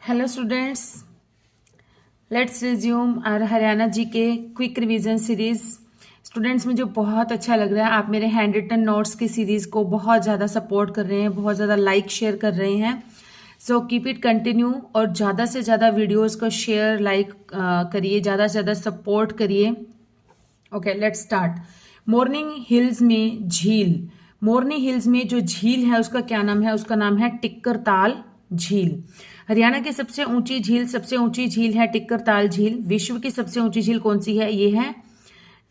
Hello students, let's resume और हरियाणा जी के quick revision series. Students, मुझे बहुत अच्छा लग रहा है, आप मेरे हैंड रिटन नोट्स की सीरीज को बहुत ज़्यादा सपोर्ट कर रहे हैं, बहुत ज़्यादा लाइक शेयर कर रहे हैं। सो कीप इट कंटिन्यू और ज़्यादा से ज़्यादा वीडियोस को शेयर लाइक करिए, ज़्यादा से ज़्यादा सपोर्ट करिए। Okay, let's start. Morning hills में झील। मोर्नी हिल्स में जो झील है उसका क्या नाम है? उसका नाम है टिक्कर ताल झील। हरियाणा की सबसे ऊंची झील है टिक्कर ताल झील। विश्व की सबसे ऊंची झील कौन सी है? ये है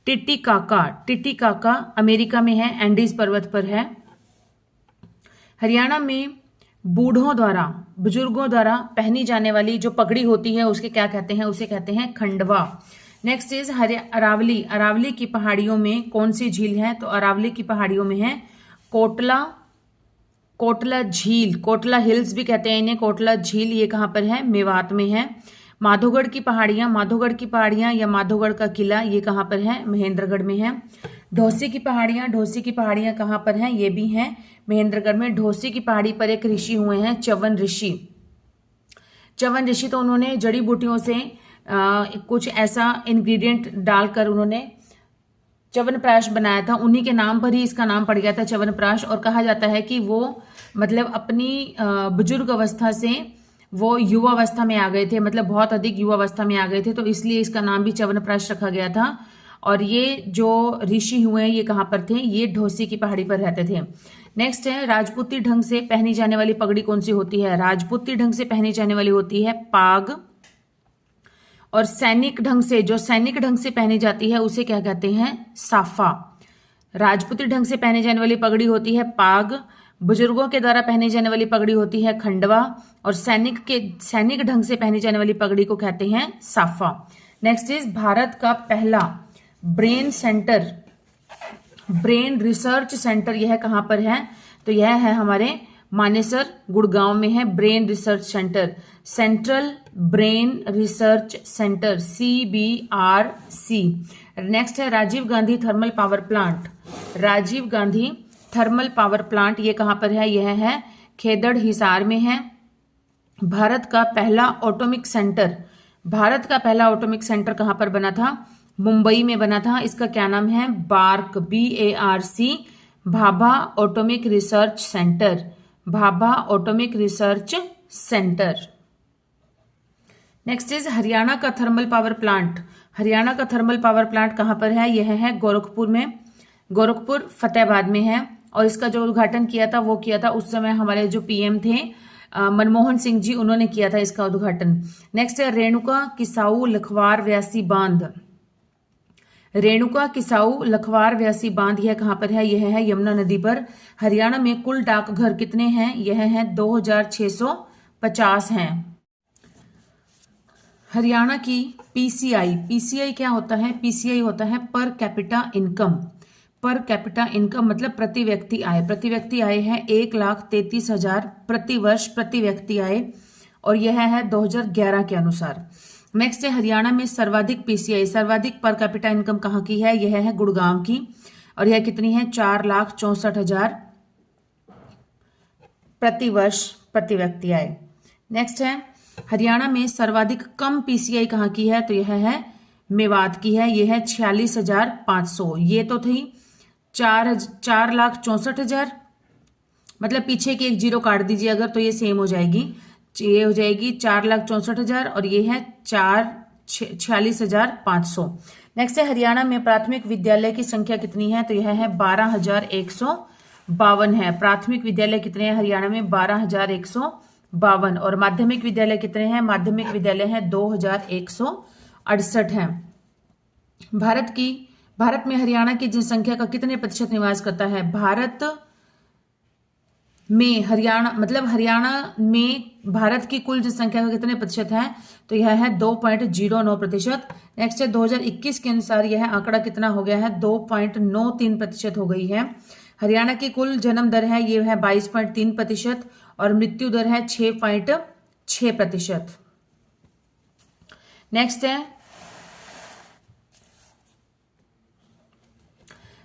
टिटिकाका। टिटिकाका अमेरिका में है, एंडीज पर्वत पर है। हरियाणा में बूढ़ों द्वारा, बुजुर्गों द्वारा पहनी जाने वाली जो पगड़ी होती है उसके क्या कहते हैं? उसे कहते हैं खंडवा। Next is Aravalli. अरावली की पहाड़ियों में कौन सी झील है? तो अरावली की पहाड़ियों में है कोटला झील। कोटला हिल्स भी कहते हैं इन्हें, कोटला झील। ये कहाँ पर है? मेवात में है। माधोगढ़ की पहाड़ियां या माधोगढ़ का किला, ये कहाँ पर है? महेंद्रगढ़ में है। ढोसी की पहाड़ियां कहाँ पर हैं? ये भी हैं महेंद्रगढ़ में। ढोसी की पहाड़ी पर एक ऋषि हुए हैं, च्यवन ऋषि। तो उन्होंने जड़ी बूटियों से कुछ ऐसा इंग्रेडिएंट डालकर उन्होंने च्यवनप्राश बनाया था, उन्हीं के नाम पर ही इसका नाम पड़ गया था च्यवनप्राश। और कहा जाता है कि वो मतलब अपनी बुजुर्ग अवस्था से वो युवावस्था में आ गए थे, मतलब बहुत अधिक युवावस्था में आ गए थे, तो इसलिए इसका नाम भी च्यवनप्राश रखा गया था। और ये जो ऋषि हुए हैं ये कहाँ पर थे? ये ढोसी की पहाड़ी पर रहते थे। नेक्स्ट है, राजपूती ढंग से पहनी जाने वाली पगड़ी कौन सी होती है? राजपूती ढंग से पहनी जाने वाली होती है पाग। और सैनिक ढंग से पहनी जाती है उसे क्या कहते हैं? साफा। राजपूती ढंग से पहनी जाने वाली पगड़ी होती है पाग। बुजुर्गों के द्वारा पहनी जाने वाली पगड़ी होती है खंडवा। और सैनिक ढंग से पहनी जाने वाली पगड़ी को कहते हैं साफा। नेक्स्ट इज, भारत का पहला ब्रेन रिसर्च सेंटर यह कहां पर है? तो यह है हमारे मानेसर, गुड़गांव में है brain research centre, central brain research centre, CBRC। Next है, Rajiv Gandhi thermal power plant ये कहां पर है? यह है खेदड़ हिसार में है। भारत का पहला ऑटोमिक सेंटर कहां पर बना था? मुंबई में बना था। इसका क्या नाम है? BARC, BARC, Bhabha atomic research centre. Next is, Haryana का थर्मल पावर प्लांट कहां पर है? यह है गोरखपुर में, गोरखपुर फतेहाबाद में है। और इसका जो उद्घाटन किया था वो किया था उस समय हमारे जो PM थे मनमोहन सिंह जी, उन्होंने किया था इसका उद्घाटन। नेक्स्ट है, रेणुका किसाऊ लखवार व्यासी बांध यह कहां पर है? यह है यमुना नदी पर। हरियाणा में कुल डाकघर कितने हैं? यह है 2650 हैं। हरियाणा की PCI क्या होता है? PCI होता है पर कैपिटा इनकम मतलब प्रति व्यक्ति आय है 1,33,000 प्रति वर्ष, प्रति व्यक्ति आय। और यह है 2011 के अनुसार। नेक्स्ट है, हरियाणा में सर्वाधिक पर कैपिटा इनकम कहाँ की है? यह है गुड़गांव की। और यह कितनी है? 4,64,000 प्रति वर्ष, प्रति व्यक्ति आय। नेक्स्ट है, हरियाणा में सर्वाधिक कम PCI कहाँ की है? तो यह है मेवात की है, यह है 46,500। ये तो थी 4,64,000, मतलब पीछे की एक जीरो काट दीजिए अगर, तो ये सेम हो जाएगी। ये हो जाएगी 4,64,000 और ये है 46,500। नेक्स्ट है, हरियाणा में प्राथमिक विद्यालय की संख्या कितनी है? तो यह है 12,152 है। प्राथमिक विद्यालय कितने हैं हरियाणा में? 12,152। और माध्यमिक विद्यालय कितने हैं? माध्यमिक विद्यालय है 2,168 है। भारत में हरियाणा की जनसंख्या का कितने प्रतिशत निवास करता है? हरियाणा में भारत की कुल जनसंख्या का कितने प्रतिशत है? तो यह है 2.09%। नेक्स्ट है, 2021 के अनुसार यह आंकड़ा कितना हो गया है? 2.93% हो गई है। हरियाणा की कुल जन्म दर है ये है 22.3% और मृत्यु दर है 6.6%। नेक्स्ट है,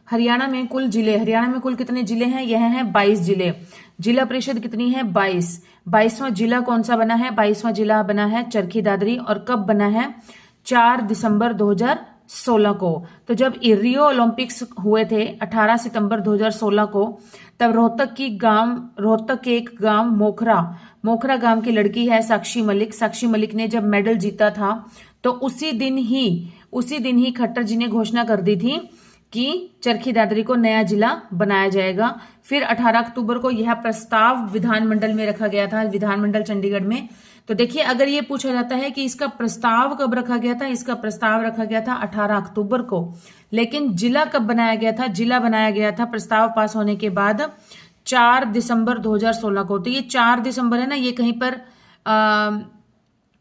हरियाणा में कुल कितने जिले हैं? यह है 22 जिले। जिला परिषद कितनी है? 22। 22वां जिला कौन सा बना है? 22वां जिला बना है चरखी दादरी। और कब बना है? 4 दिसंबर 2016 को। तो जब रियो ओलंपिक्स हुए थे 18 सितंबर 2016 को, तब रोहतक के एक गांव मोखरा गांव की लड़की है साक्षी मलिक ने जब मेडल जीता था, तो उसी दिन ही खट्टर जी ने घोषणा कर दी थी कि चरखी दादरी को नया जिला बनाया जाएगा। फिर 18 अक्टूबर को यह प्रस्ताव विधानमंडल में रखा गया था, विधानमंडल चंडीगढ़ में। तो देखिए, अगर ये पूछा जाता है कि इसका प्रस्ताव कब रखा गया था, इसका प्रस्ताव रखा गया था 18 अक्टूबर को। लेकिन जिला कब बनाया गया था? जिला बनाया गया था प्रस्ताव पास होने के बाद 4 दिसंबर 2016 को। तो ये 4 दिसंबर है ना, ये कहीं पर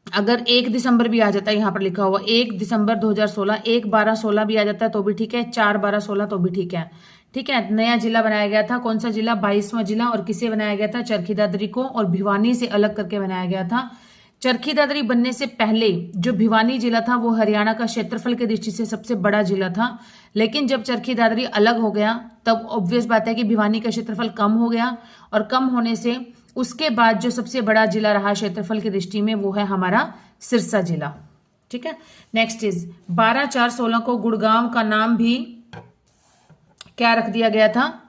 अगर 1 दिसंबर भी आ जाता है, यहाँ पर लिखा हुआ 1 दिसंबर 2016, 1/12/16 भी आ जाता है तो भी ठीक है, 4/12/16 तो भी ठीक है। ठीक है, नया जिला बनाया गया था। कौन सा जिला? 22वां जिला। और किसे बनाया गया था? चरखी दादरी को, और भिवानी से अलग करके बनाया गया था। चरखी दादरी बनने से पहले जो भिवानी जिला था वो हरियाणा का क्षेत्रफल की दृष्टि से सबसे बड़ा जिला था। लेकिन जब चरखी दादरी अलग हो गया, तब ऑब्वियस बात है कि भिवानी का क्षेत्रफल कम हो गया, और कम होने से उसके बाद जो सबसे बड़ा जिला रहा क्षेत्रफल की दृष्टि में वो है हमारा सिरसा जिला। ठीक है, नेक्स्ट इज 12/4/16 को गुड़गांव का नाम भी क्या रख दिया गया था?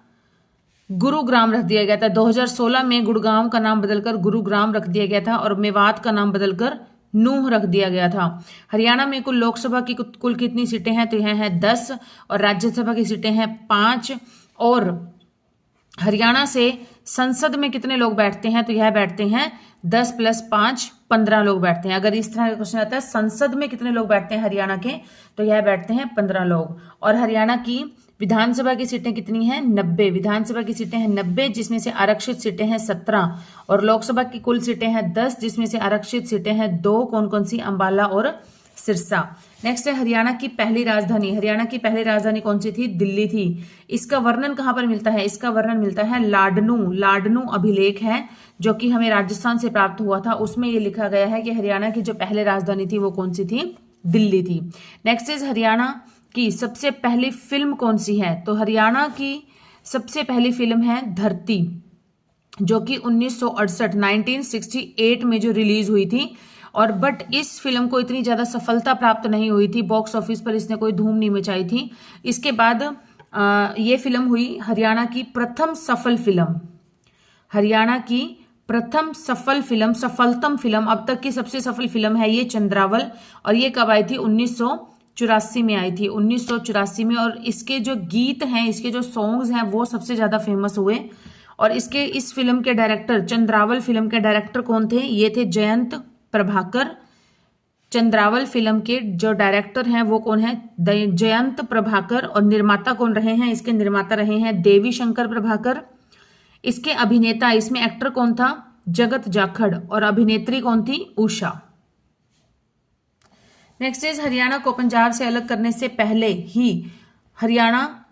गुरुग्राम रख दिया गया था। 2016 में गुड़गांव का नाम बदलकर गुरुग्राम रख दिया गया था, और मेवात का नाम बदलकर नूह रख दिया गया था। हरियाणा में कुल लोकसभा की कुल कितनी सीटें हैं? तो यह है 10, और राज्यसभा की सीटें हैं 5। और हरियाणा से संसद में कितने लोग बैठते हैं? तो यह बैठते हैं 10 + 5 15 लोग बैठते हैं। अगर इस तरह का क्वेश्चन आता है संसद में कितने लोग बैठते हैं हरियाणा के, तो यह बैठते हैं 15 लोग। और हरियाणा की विधानसभा की सीटें कितनी हैं? 90। विधानसभा की सीटें हैं 90, जिसमें से आरक्षित सीटें हैं 17। और लोकसभा की कुल सीटें हैं 10, जिसमें से आरक्षित सीटें हैं 2। कौन कौन सी? अंबाला और सिरसा। नेक्स्ट है हरियाणा की पहली राजधानी। हरियाणा की पहली राजधानी कौन सी थी? दिल्ली थी। इसका वर्णन कहां पर मिलता है? इसका वर्णन मिलता है लाडनू अभिलेख है जो कि हमें राजस्थान से प्राप्त हुआ था। उसमें ये लिखा गया है कि हरियाणा की जो पहले राजधानी थी वो कौन सी थी? दिल्ली थी। नेक्स्ट इज हरियाणा की सबसे पहली फिल्म कौन सी है? तो हरियाणा की सबसे पहली फिल्म है धरती, जो कि 1968 में जो रिलीज हुई थी। और बट इस फिल्म को इतनी ज्यादा सफलता प्राप्त नहीं हुई थी, बॉक्स ऑफिस पर इसने कोई धूम नहीं मचाई थी। इसके बाद ये फिल्म हुई हरियाणा की प्रथम सफल फिल्म, हरियाणा की प्रथम सफलतम फिल्म, अब तक की सबसे सफल फिल्म है ये चंद्रावल। और ये कब आई थी? 1984 में आई थी, 1984 में। और इसके जो गीत हैं, इसके जो सॉन्ग्स हैं वो सबसे ज्यादा फेमस हुए। और इस फिल्म के डायरेक्टर, चंद्रावल फिल्म के डायरेक्टर कौन थे? ये थे जयंत प्रभाकर। चंद्रावल फिल्म के जो डायरेक्टर हैं वो कौन है? जयंत प्रभाकर। और निर्माता कौन रहे हैं? इसके निर्माता रहे हैं देवी शंकर प्रभाकर। इसके अभिनेता, इसमें एक्टर कौन था? जगत जाखड़। और अभिनेत्री कौन थी? उषा। नेक्स्ट इज हरियाणा को पंजाब से अलग करने से पहले ही हरियाणा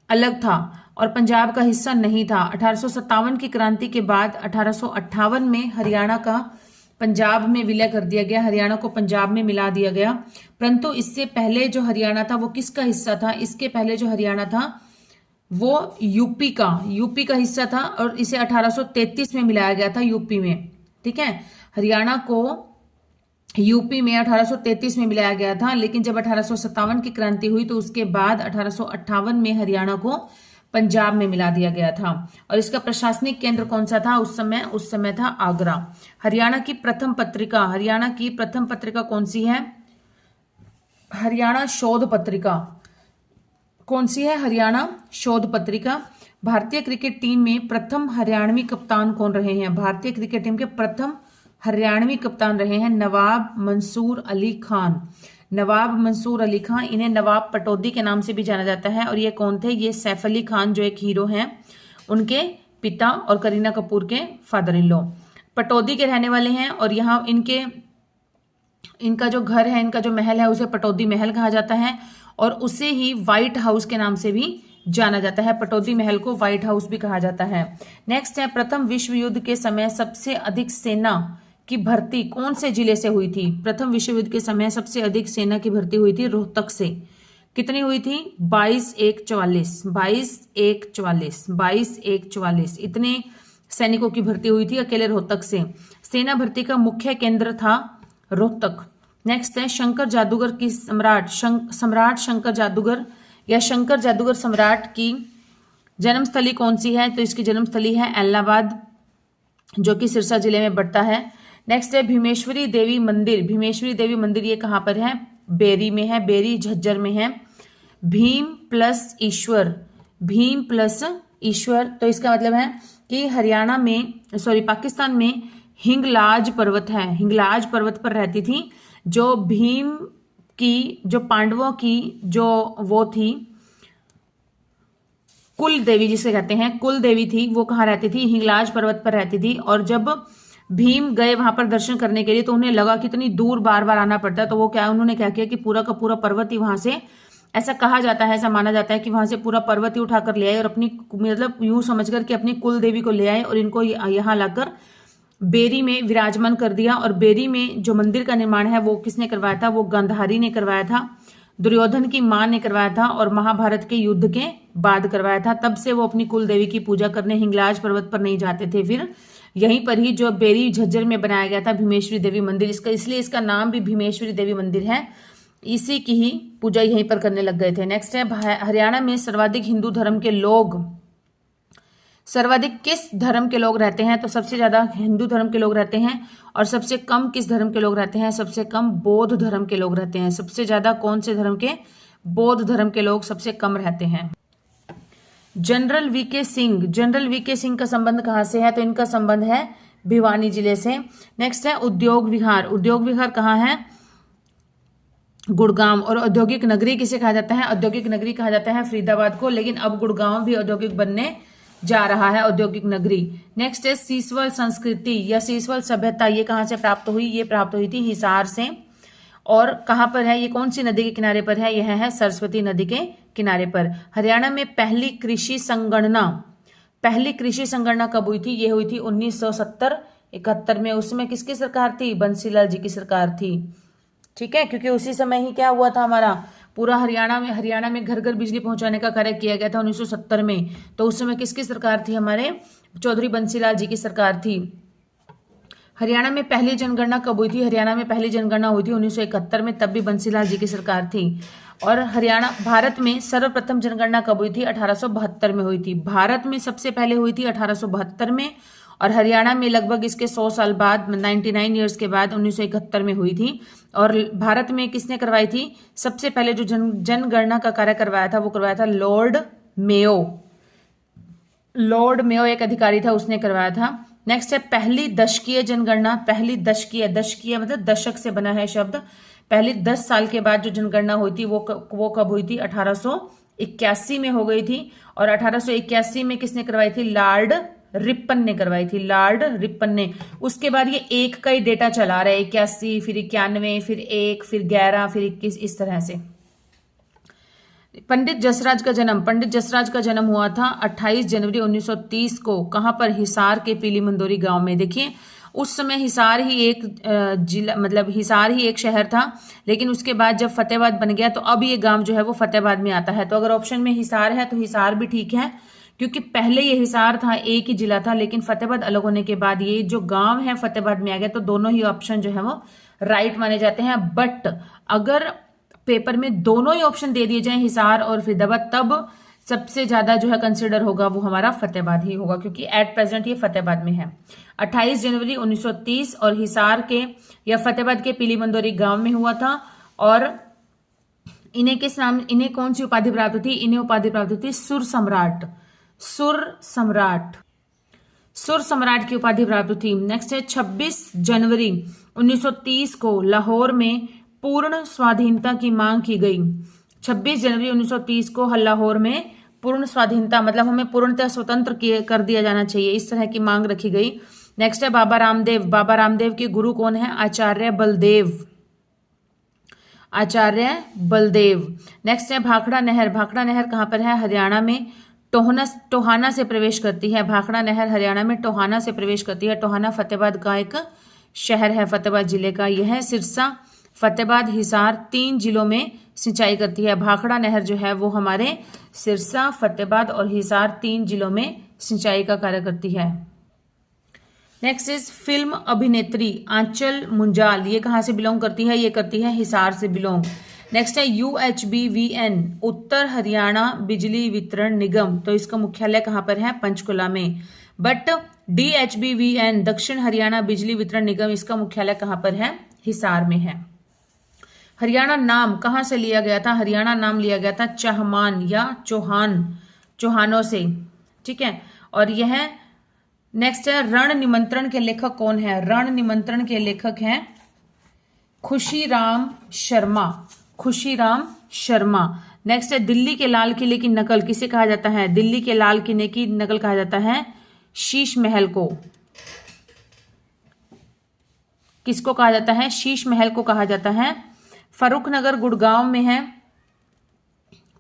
अलग था और पंजाब का हिस्सा नहीं था। 1857 की क्रांति के बाद 1858 में हरियाणा का पंजाब में विलय कर दिया गया, हरियाणा को पंजाब में मिला दिया गया। परंतु इससे पहले जो हरियाणा था वो किसका हिस्सा था? इसके पहले जो हरियाणा था वो यूपी का हिस्सा था, और इसे 1833 में मिलाया गया था यूपी में। ठीक है, हरियाणा को यूपी में 1833 में मिलाया गया था। लेकिन जब 1857 की क्रांति हुई तो उसके बाद 1858 में हरियाणा को पंजाब में मिला दिया गया था। और इसका प्रशासनिक केंद्र कौन सा था उस समय था आगरा। हरियाणा की प्रथम पत्रिका कौन सी है? हरियाणा शोध पत्रिका। कौन सी है? हरियाणा शोध पत्रिका। भारतीय क्रिकेट टीम में प्रथम हरियाणवी कप्तान कौन रहे हैं? भारतीय क्रिकेट टीम के प्रथम हरियाणवी कप्तान रहे हैं नवाब मंसूर अली खान। नवाब मंसूर अली खान, इन्हें नवाब पटौदी के नाम से भी जाना जाता है। और ये कौन थे? ये सैफ अली खान जो एक हीरो हैं उनके पिता और करीना कपूर के फादर इन लॉ। पटौदी के रहने वाले हैं और यहाँ इनका जो घर है, इनका जो महल है उसे पटौदी महल कहा जाता है और उसे ही व्हाइट हाउस के नाम से भी जाना जाता है। पटौदी महल को व्हाइट हाउस भी कहा जाता है। नेक्स्ट है प्रथम विश्व युद्ध के समय सबसे अधिक सेना की भर्ती कौन से जिले से हुई थी? प्रथम विश्व युद्ध के समय सबसे अधिक सेना की भर्ती हुई थी रोहतक से। कितनी हुई थी? 22,144 इतने सैनिकों की भर्ती हुई थी अकेले रोहतक से। सेना भर्ती का मुख्य केंद्र था रोहतक। नेक्स्ट है शंकर जादूगर की सम्राट शंकर जादूगर या शंकर जादूगर सम्राट की जन्मस्थली कौन सी है? तो इसकी जन्मस्थली है एलाहाबाद, जो कि सिरसा जिले में पड़ता है। नेक्स्ट है भीमेश्वरी देवी मंदिर। भीमेश्वरी देवी मंदिर ये कहाँ पर है? बेरी में है, बेरी झज्जर में है। भीम प्लस ईश्वर, भीम प्लस ईश्वर, तो इसका मतलब है कि हरियाणा में पाकिस्तान में हिंगलाज पर्वत है, हिंगलाज पर्वत पर रहती थी जो भीम की, जो पांडवों की जो वो थी कुल देवी जिसे कहते हैं, कुल देवी थी, वो कहाँ रहती थी? हिंगलाज पर्वत पर रहती थी। और जब भीम गए वहां पर दर्शन करने के लिए तो उन्हें लगा कि इतनी दूर बार बार आना पड़ता है, तो वो उन्होंने क्या किया कि पूरा का पूरा पर्वत ही वहां से, ऐसा कहा जाता है, ऐसा माना जाता है कि वहां से पूरा पर्वत ही उठाकर ले आए और अपनी, मतलब यूं समझकर कि अपनी कुल देवी को ले आए और इनको यहाँ लाकर बेरी में विराजमान कर दिया। और बेरी में जो मंदिर का निर्माण है वो किसने करवाया था? वो गांधारी ने करवाया था, दुर्योधन की मां ने करवाया था और महाभारत के युद्ध के बाद करवाया था। तब से वो अपनी कुल देवी की पूजा करने हिंगलाज पर्वत पर नहीं जाते थे। फिर यहीं पर ही जो बेरी झज्जर में बनाया गया था भीमेश्वरी देवी मंदिर, इसलिए इसका नाम भी भीमेश्वरी देवी मंदिर है। इसी की ही पूजा यहीं पर करने लग गए थे। नेक्स्ट है हरियाणा में सर्वाधिक हिंदू धर्म के लोग, सर्वाधिक किस धर्म के लोग रहते हैं? तो सबसे ज्यादा हिंदू धर्म के लोग रहते हैं। और सबसे कम किस धर्म के लोग रहते हैं? सबसे कम बौद्ध धर्म के लोग रहते हैं। सबसे ज्यादा कौन से धर्म के? बौद्ध धर्म के लोग सबसे कम रहते हैं। General VK Singh, general VK Singh का संबंध कहां से है? तो इनका संबंध है भिवानी जिले से। नेक्स्ट है उद्योग विहार। उद्योग विहार कहाँ है? गुड़गांव। और औद्योगिक नगरी किसे कहा जाता है? औद्योगिक नगरी कहा जाता है फरीदाबाद को, लेकिन अब गुड़गांव भी औद्योगिक बनने जा रहा है, औद्योगिक नगरी। नेक्स्ट है सीसवल संस्कृति या सीसवल सभ्यता, ये कहां से प्राप्त हुई? ये प्राप्त हुई थी हिसार से। और कहां पर है? ये कौन सी नदी के किनारे पर है? यह है सरस्वती नदी के किनारे पर। हरियाणा में पहली कृषि संगणना, पहली कृषि संगणना कब हुई थी? ये हुई थी 1970-71 में। उसमें किसकी सरकार थी? बंसीलाल जी की सरकार थी। ठीक है, क्योंकि उसी समय ही क्या हुआ था, हमारा पूरा हरियाणा में घर घर बिजली पहुंचाने का कार्य किया गया था 1970 में। तो उस समय किसकी सरकार थी? हमारे चौधरी बंसीलाल जी की सरकार थी। हरियाणा में पहली जनगणना कब हुई थी? हरियाणा में पहली जनगणना हुई थी 1971 में, तब भी बंसीलाल जी की सरकार थी। और भारत में सर्वप्रथम जनगणना कब हुई थी? 1872 में हुई थी। भारत में सबसे पहले हुई थी 1872 में, और हरियाणा में लगभग इसके 100 साल बाद, 99 ईयर्स के बाद 1971 में हुई थी। और भारत में किसने करवाई थी? सबसे पहले जो जनगणना का कार्य करवाया था वो करवाया था लॉर्ड मेयो। लॉर्ड मेयो एक अधिकारी था, उसने करवाया था। नेक्स्ट है पहली दशकीय जनगणना। पहली दशकीय, दशकीय मतलब दशक से बना है शब्द। पहली 10 साल के बाद जो जनगणना हुई थी वो कब हुई थी? 1881 में हो गई थी। और 1881 में किसने करवाई थी? लॉर्ड रिपन ने करवाई थी, लॉर्ड रिपन ने। उसके बाद ये एक का ही डेटा चला रहा है, 81, फिर 91, फिर 1, फिर 11, फिर 21, इस तरह से। पंडित जसराज का जन्म, पंडित जसराज का जन्म हुआ था 28 जनवरी 1930 को। कहां पर? हिसार के पीली मंदोरी गांव में। देखिए उस समय हिसार ही एक जिला, मतलब हिसार ही एक शहर था, लेकिन उसके बाद जब फतेहाबाद बन गया तो अब ये गांव जो है वो फतेहाबाद में आता है। तो अगर ऑप्शन में हिसार है तो हिसार भी ठीक है, क्योंकि पहले ये हिसार था, एक ही जिला था, लेकिन फतेहाबाद अलग होने के बाद ये जो गांव है फतेहाबाद में आ गया। तो दोनों ही ऑप्शन जो है वो राइट माने जाते हैं। बट अगर पेपर में दोनों ही ऑप्शन दे दिए जाएं, हिसार और फरीदाबाद, तब सबसे ज्यादा जो है कंसिडर होगा वो हमारा फतेहाबाद ही होगा, क्योंकि एट प्रेजेंट ये फतेहाबाद में है। 28 जनवरी 1930 और हिसार के या फतेहाबाद के पीली मंदोरी गांव में हुआ था। और इन्हें कौन सी उपाधि प्राप्त थी? इन्हें उपाधि प्राप्त थी सुर सम्राट, सुर सम्राट, सुर सम्राट की उपाधि प्राप्त थी। नेक्स्ट है 26 जनवरी 1930 को लाहौर में पूर्ण स्वाधीनता की मांग की गई। 26 जनवरी 1930 को लाहौर में पूर्ण स्वाधीनता, मतलब हमें पूर्णतः स्वतंत्र कर दिया जाना चाहिए, इस तरह की मांग रखी गई। नेक्स्ट है बाबा रामदेव। बाबा रामदेव के गुरु कौन है? आचार्य बलदेव, आचार्य बलदेव। नेक्स्ट है भाखड़ा नहर। भाखड़ा नहर कहां पर है? हरियाणा में टोहाना से प्रवेश करती है। भाखड़ा नहर हरियाणा में टोहाना से प्रवेश करती है। टोहाना फतेहाबाद का एक शहर है, फतेहाबाद जिले का। यह सिरसा, फतेहाबाद, हिसार 3 जिलों में सिंचाई करती है। भाखड़ा नहर जो है वो हमारे सिरसा, फतेहाबाद और हिसार 3 जिलों में सिंचाई का कार्य करती है। नेक्स्ट इज फिल्म अभिनेत्री आंचल मुंजाल, ये कहाँ से बिलोंग करती है? ये करती है हिसार से बिलोंग। नेक्स्ट है UHBVN, उत्तर हरियाणा बिजली वितरण निगम, तो इसका मुख्यालय कहाँ पर है? पंचकुला में। बट DHBVN, दक्षिण हरियाणा बिजली वितरण निगम, इसका मुख्यालय कहाँ पर है? हिसार में है। हरियाणा नाम कहाँ से लिया गया था? हरियाणा नाम लिया गया था चाहमान या चौहानों से, ठीक है। और यह नेक्स्ट है रण निमंत्रण के लेखक कौन है? रण निमंत्रण के लेखक हैं खुशीराम शर्मा, खुशीराम शर्मा। नेक्स्ट है दिल्ली के लाल किले की नकल किसे कहा जाता है? दिल्ली के लाल किले की नकल कहा जाता है शीश महल को। किसको कहा जाता है? शीश महल को कहा जाता है। फारूकनगर गुड़गांव में है,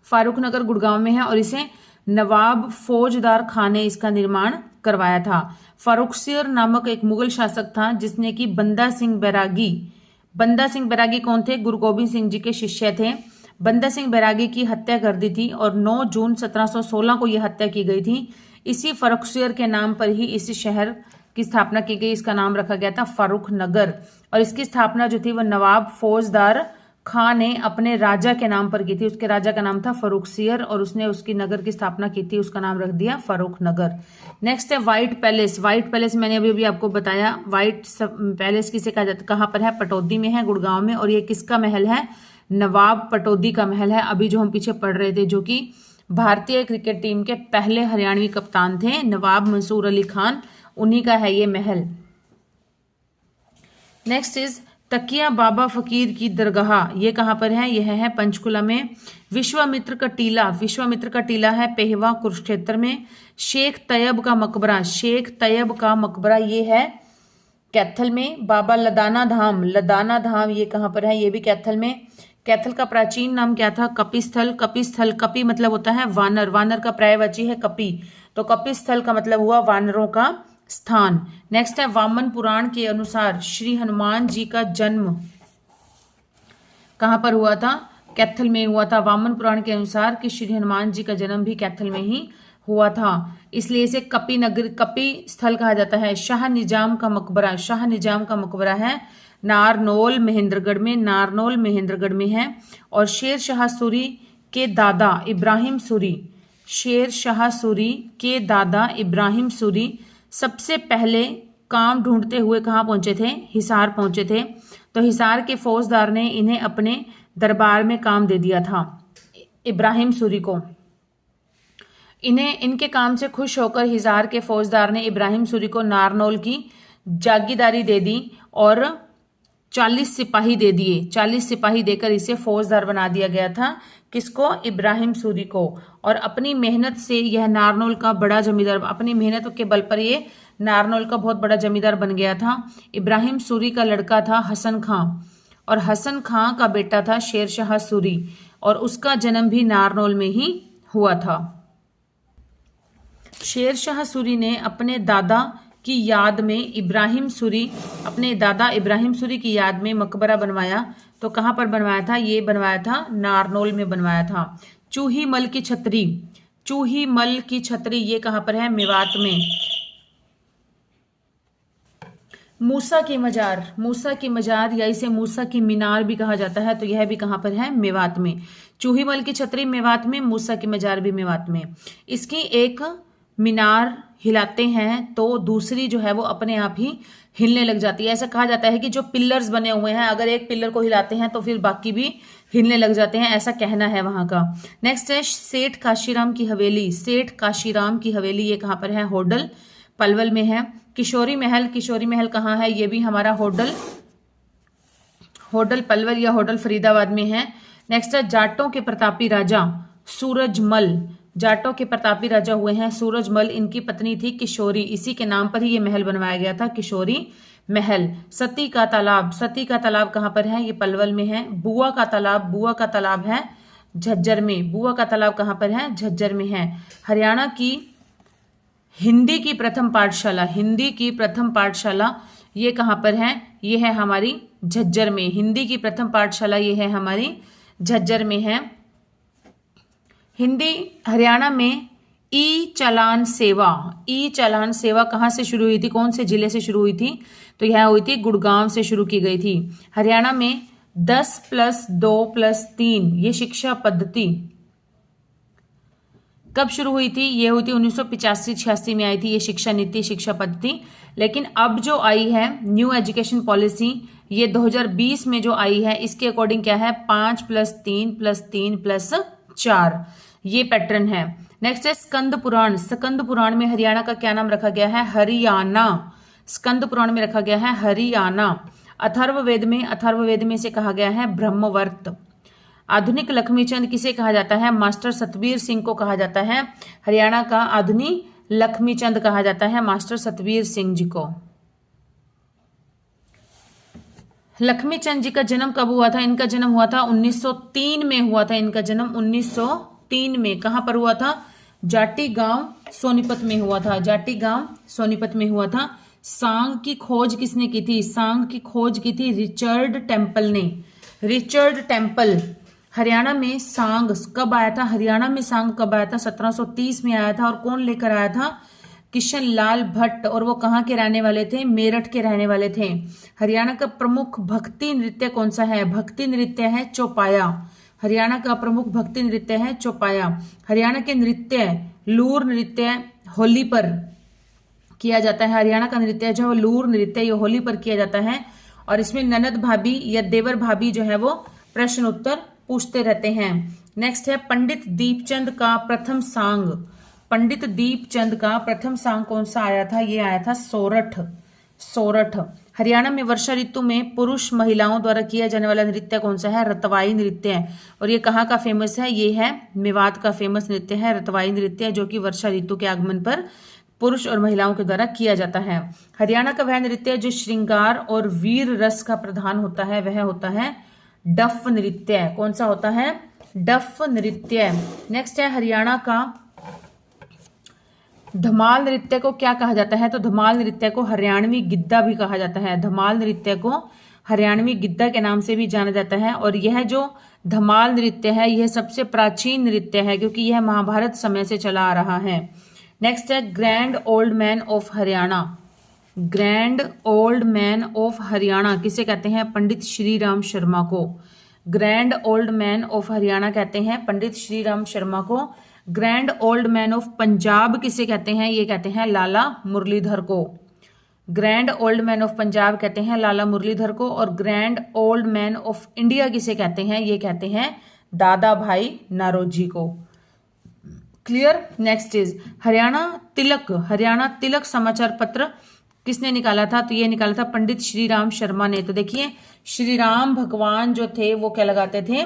फारूकनगर गुड़गांव में है और इसे नवाब फौजदार खान ने इसका निर्माण करवाया था। फारुखसियर नामक एक मुगल शासक था जिसने कि बंदा सिंह बैरागी कौन थे? गुरु गोबिंद सिंह जी के शिष्य थे। बंदा सिंह बैरागी की हत्या कर दी थी और 9 जून 1716 को यह हत्या की गई थी। इसी फारुखसियर के नाम पर ही इस शहर की स्थापना की गई, इसका नाम रखा गया था फारूखनगर। और इसकी स्थापना जो थी वह नवाब फौजदार खां ने अपने राजा के नाम पर की थी। उसके राजा का नाम था फारुखसियर और उसने उसकी नगर की स्थापना की थी, उसका नाम रख दिया फारूखनगर। नेक्स्ट है व्हाइट पैलेस। व्हाइट पैलेस मैंने अभी आपको बताया। व्हाइट पैलेस किसे कहा जाता है? कहाँ पर है? पटौदी में है, गुड़गांव में। और ये किसका महल है? नवाब पटौदी का महल है। अभी जो हम पीछे पढ़ रहे थे, जो कि भारतीय क्रिकेट टीम के पहले हरियाणवी कप्तान थे नवाब मंसूर अली खान, उन्हीं का है ये महल। नेक्स्ट इज तकिया बाबा फकीर की दरगाह, ये कहाँ पर है? यह है पंचकुला में। विश्वामित्र का टीला, विश्वामित्र का टीला है पेहवा कुरुक्षेत्र में। शेख तैयब का मकबरा, शेख तैयब का मकबरा ये है कैथल में। बाबा लदाना धाम, लदाना धाम ये कहाँ पर है? ये भी कैथल में। कैथल का प्राचीन नाम क्या था? कपिस्थल। कपिस्थल, कपि मतलब होता है वानर, वानर का पर्यायवाची है कपि, तो कपिस्थल का मतलब हुआ वानरों का स्थान। नेक्स्ट है वामन पुराण के अनुसार श्री हनुमान जी का जन्म कहां पर हुआ था? कैथल में हुआ था। वामन पुराण के अनुसार कि श्री हनुमान जी का जन्म भी कैथल में ही हुआ था, इसलिए इसे कपि नगर, कपि स्थल कहा जाता है। शाह निजाम का मकबरा, शाह निजाम का मकबरा है नारनौल महेंद्रगढ़ में, नारनौल महेंद्रगढ़ में है। और शेर शाह सूरी के दादा इब्राहिम सूरी, शेर शाह सूरी के दादा इब्राहिम सूरी सबसे पहले काम ढूंढते हुए कहाँ पहुंचे थे? हिसार पहुंचे थे। तो हिसार के फौजदार ने इन्हें अपने दरबार में काम दे दिया था, इब्राहिम सूरी को। इनके काम से खुश होकर हिसार के फौजदार ने इब्राहिम सूरी को नारनौल की जागीरदारी दे दी और 40 सिपाही दे दिए। 40 सिपाही देकर इसे फौजदार बना दिया गया था। किसको? इब्राहिम सूरी को। और अपनी मेहनत से यह नारनौल का बड़ा जमींदार, अपनी मेहनत के बल पर ये नारनौल का बहुत बड़ा जमींदार बन गया था। इब्राहिम सूरी का लड़का था हसन खां और हसन खां का बेटा था शेर शाह सूरी और उसका जन्म भी नारनौल में ही हुआ था। शेर शाह सूरी ने अपने दादा की याद में इब्राहिम सूरी, अपने दादा इब्राहिम सूरी की याद में मकबरा बनवाया। तो कहां पर बनवाया था? ये बनवाया था नारनौल में बनवाया था। चूही मल की छतरी, चूही मल की छतरी ये कहां पर है? मेवात में। मूसा की मजार, मूसा की मजार या इसे मूसा की मीनार भी कहा जाता है, तो यह भी कहां पर है? मेवात में। चूही मल की छतरी मेवात में, मूसा की मजार भी मेवात में। इसकी एक मीनार हिलाते हैं तो दूसरी जो है वो अपने आप ही हिलने लग जाती है। ऐसा कहा जाता है कि जो पिलर्स बने हुए हैं, अगर एक पिलर को हिलाते हैं तो फिर बाकी भी हिलने लग जाते हैं, ऐसा कहना है वहां का। नेक्स्ट है सेठ काशीराम की हवेली, सेठ काशीराम की हवेली ये कहां पर है? होडल पलवल में है। किशोरी महल, किशोरी महल कहाँ है? ये भी हमारा होडल पलवल या होडल फरीदाबाद में है। नेक्स्ट है जाटों के प्रतापी राजा सूरजमल, जाटों के प्रतापी राजा हुए हैं सूरजमल, इनकी पत्नी थी किशोरी, इसी के नाम पर ही ये महल बनवाया गया था, किशोरी महल। सती का तालाब, सती का तालाब कहाँ पर है? ये पलवल में है। बुआ का तालाब, बुआ का तालाब है झज्जर में, बुआ का तालाब कहाँ पर है? झज्जर में है। हरियाणा की हिंदी की प्रथम पाठशाला, हिंदी की प्रथम पाठशाला ये कहाँ पर है? ये है हमारी झज्जर में। हिंदी की प्रथम पाठशाला ये है हमारी झज्जर में है। हिंदी हरियाणा में ई चालान सेवा, ई चालान सेवा कहाँ से शुरू हुई थी, कौन से जिले से शुरू हुई थी, तो यह हुई थी गुड़गांव से शुरू की गई थी। हरियाणा में 10+2+3 ये शिक्षा पद्धति कब शुरू हुई थी, ये हुई थी 1985-86 में आई थी ये शिक्षा नीति, शिक्षा पद्धति। लेकिन अब जो आई है न्यू एजुकेशन पॉलिसी, ये 2020 में जो आई है, इसके अकॉर्डिंग क्या है, 5+3+3+4 ये पैटर्न है। नेक्स्ट है स्कंद पुराण। स्कंद पुराण में हरियाणा का क्या नाम रखा गया है, हरियाणा। स्कंद पुराण में रखा गया है हरियाणा। अथर्ववेद में इसे कहा गया है ब्रह्मवर्त। आधुनिक लक्ष्मीचंद किसे कहा जाता है, मास्टर सतबीर सिंह को कहा जाता है। हरियाणा का आधुनिक लक्ष्मीचंद कहा जाता है मास्टर सतबीर सिंह जी को। लक्ष्मीचंद जी का जन्म कब हुआ था, इनका जन्म हुआ था 1903 में हुआ था। इनका जन्म 1903 में कहां पर हुआ था, जाटी गांव सोनीपत में हुआ था। जाटी गांव सोनीपत में हुआ था। सांग की खोज किसने की थी, सांग की खोज की थी रिचर्ड टेम्पल ने। Richard Temple. हरियाणा में सांग कब आया था, हरियाणा में सांग कब आया था, 1730 में आया था। और कौन लेकर आया था, किशन लाल भट्ट। और वो कहाँ के रहने वाले थे, मेरठ के रहने वाले थे। हरियाणा का प्रमुख भक्ति नृत्य कौन सा है, भक्ति नृत्य है चौपाया। हरियाणा का प्रमुख भक्ति नृत्य है चौपाया। हरियाणा के नृत्य लूर नृत्य होली पर किया जाता है। हरियाणा का नृत्य जो लूर नृत्य ये होली पर किया जाता है। और इसमें ननद भाभी या देवर भाभी जो है वो प्रश्न उत्तर पूछते रहते हैं। नेक्स्ट है पंडित दीपचंद का प्रथम सांग। पंडित दीपचंद का प्रथम सांग कौन सा आया था, ये आया था सोरठ। सोरठ। हरियाणा में वर्षा ऋतु में पुरुष महिलाओं द्वारा किया जाने वाला नृत्य कौन सा है, रतवाई नृत्य। और ये कहाँ का फेमस है, ये है मेवात का फेमस नृत्य है रतवाई नृत्य, जो कि वर्षा ऋतु के आगमन पर पुरुष और महिलाओं के द्वारा किया जाता है। हरियाणा का वह नृत्य जो श्रृंगार और वीर रस का प्रधान होता है, वह होता है डफ नृत्य। कौन सा होता है, डफ नृत्य। नेक्स्ट है हरियाणा का धमाल नृत्य को क्या कहा जाता है, तो धमाल नृत्य को हरियाणवी गिद्दा भी कहा जाता है। धमाल नृत्य को हरियाणवी गिद्दा के नाम से भी जाना जाता है। और यह जो धमाल नृत्य है यह सबसे प्राचीन नृत्य है, क्योंकि यह महाभारत समय से चला आ रहा है। नेक्स्ट है grand old man of Haryana. Grand old man of Haryana किसे कहते हैं, पंडित श्री राम शर्मा को। Grand old man of Haryana कहते हैं पंडित श्री राम शर्मा को। Grand old man of Punjab किसे कहते हैं, ये कहते हैं लाला मुरलीधर को। Grand old man of Punjab कहते हैं लाला मुरलीधर को। और grand old man of India किसे कहते हैं, ये कहते हैं दादा भाई नारोजी को। क्लियर। नेक्स्ट इज हरियाणा तिलक। हरियाणा तिलक समाचार पत्र किसने निकाला था, तो ये निकाला था पंडित श्री राम शर्मा ने। तो देखिए श्री राम भगवान जो थे वो क्या लगाते थे,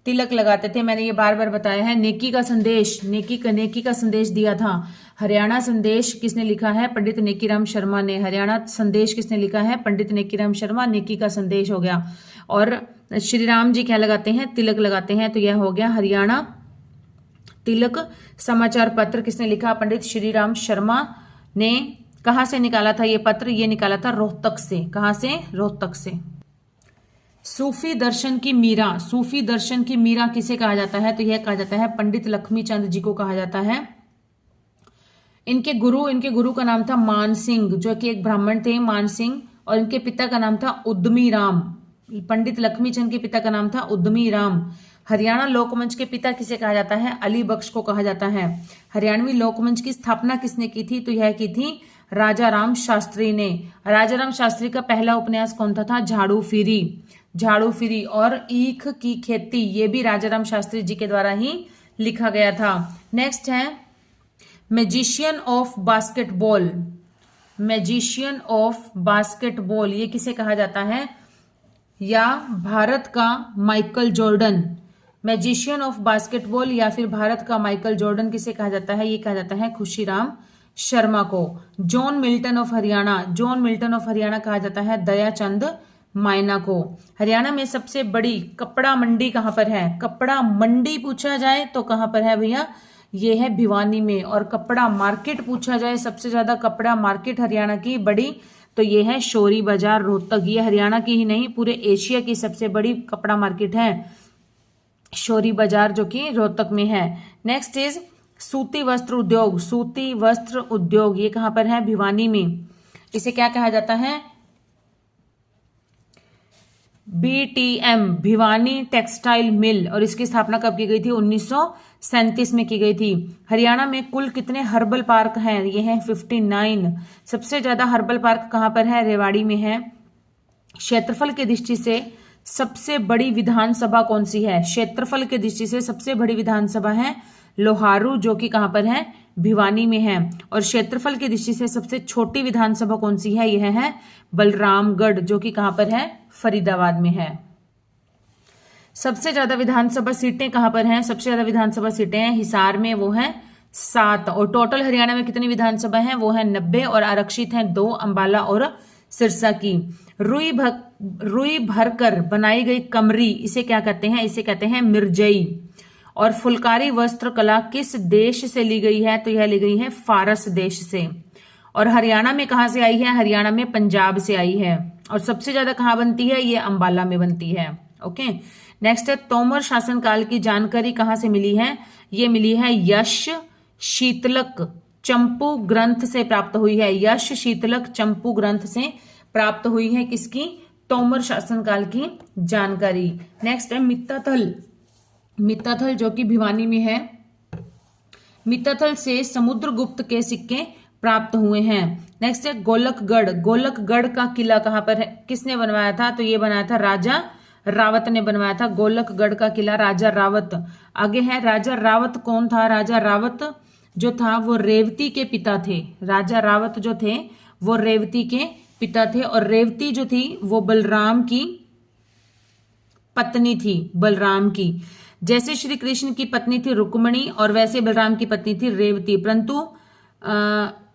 तिलक लगाते थे। मैंने ये बार बार बताया है। नेकी का संदेश, नेकी का संदेश दिया था। हरियाणा संदेश किसने लिखा है, पंडित नेकीराम शर्मा ने। हरियाणा संदेश किसने लिखा है, पंडित नेकीराम शर्मा। नेकी का संदेश हो गया। और श्री राम जी क्या लगाते हैं, तिलक लगाते हैं। तो यह हो गया हरियाणा तिलक समाचार पत्र किसने लिखा, पंडित श्री राम शर्मा ने। कहां से निकाला था ये पत्र, ये निकाला था रोहतक से। कहां से, रोहतक से। सूफी दर्शन की मीरा। सूफी दर्शन की मीरा किसे कहा जाता है, तो यह कहा जाता है पंडित लक्ष्मीचंद जी को कहा जाता है। इनके गुरु का नाम था मान सिंह, जो कि एक ब्राह्मण थे मान सिंह। और इनके पिता का नाम था उद्यमी राम। पंडित लक्ष्मीचंद के पिता का नाम था उद्यमी राम। हरियाणा लोकमंच के पिता किसे कहा जाता है, अली बख्श को कहा जाता है। हरियाणवी लोकमंच की स्थापना किसने की थी, तो यह की थी राजा राम शास्त्री ने। राजा राम शास्त्री का पहला उपन्यास कौन था झाड़ू फिरी। झाड़ू फिरी। और ईख की खेती, ये भी राजा राम शास्त्री जी के द्वारा ही लिखा गया था। नेक्स्ट है magician of basketball. Magician of basketball ये किसे कहा जाता है, या भारत का Michael Jordan. Magician of basketball या फिर भारत का माइकल जॉर्डन किसे कहा जाता है, ये कहा जाता है खुशीराम शर्मा को। John Milton of Haryana. John Milton of Haryana कहा जाता है दयाचंद मायना को। हरियाणा में सबसे बड़ी कपड़ा मंडी कहां पर है, कपड़ा मंडी पूछा जाए तो कहां पर है भैया, ये है भिवानी में। और कपड़ा मार्केट पूछा जाए, सबसे ज्यादा कपड़ा मार्केट हरियाणा की बड़ी, तो ये है शोरी बाजार रोहतक। ये हरियाणा की ही नहीं पूरे एशिया की सबसे बड़ी कपड़ा मार्केट है शोरी बाजार, जो कि रोहतक में है। नेक्स्ट इज सूती वस्त्र उद्योग, सूती वस्त्र उद्योग ये कहां पर है? भिवानी में। इसे क्या कहा जाता है? BTM, Bhiwani textile mill. और इसकी स्थापना कब की गई थी? 1937 में की गई थी। हरियाणा में कुल कितने हर्बल पार्क हैं? ये हैं 59। सबसे ज्यादा हर्बल पार्क कहां पर है? रेवाड़ी में है। क्षेत्रफल की दृष्टि से सबसे बड़ी विधानसभा कौन सी है? क्षेत्रफल की दृष्टि से सबसे बड़ी विधानसभा है लोहारू, जो कि कहां पर है? भिवानी में है। और क्षेत्रफल की दृष्टि से सबसे छोटी विधानसभा कौन सी है? यह है बलरामगढ़, जो कि कहां पर है? फरीदाबाद में है। सबसे ज्यादा विधानसभा सीटें कहां पर हैं? सबसे ज्यादा विधानसभा सीटें हैं हिसार में, वो है 7। और टोटल हरियाणा में कितनी विधानसभा है? वो है 90। और आरक्षित हैं 2, अंबाला और सिरसा की। रुई भरकर बनाई गई कमरी, इसे क्या कहते हैं? इसे कहते हैं मिर्जई। और फुलकारी वस्त्र कला किस देश से ली गई है? तो यह ली गई है फारस देश से। और हरियाणा में कहां से आई है? हरियाणा में पंजाब से आई है। और सबसे ज्यादा कहां बनती है? ये अंबाला में बनती है। ओके, नेक्स्ट है तोमर शासनकाल की जानकारी कहां से मिली है? ये मिली है यश शीतलक चंपू ग्रंथ से प्राप्त हुई है। यश शीतलक चंपू ग्रंथ से प्राप्त हुई है किसकी? तोमर शासनकाल की जानकारी। नेक्स्ट है मित्ताथल। मित्ताथल जो कि भिवानी में है। मित्ताथल से समुद्रगुप्त के सिक्के प्राप्त हुए हैं। नेक्स्ट है गोलकगढ़। गोलकगढ़ का किला कहां पर है? किसने बनवाया था? तो ये बनाया था राजा रावत ने बनवाया था गोलकगढ़ का किला, राजा रावत। आगे है राजा रावत कौन था? राजा रावत जो था वो रेवती के पिता थे। राजा रावत जो थे वो रेवती के पिता थे। और रेवती जो थी वो बलराम की पत्नी थी, बलराम की। जैसे श्री कृष्ण की पत्नी थी रुक्मणी और वैसे बलराम की पत्नी थी रेवती। परंतु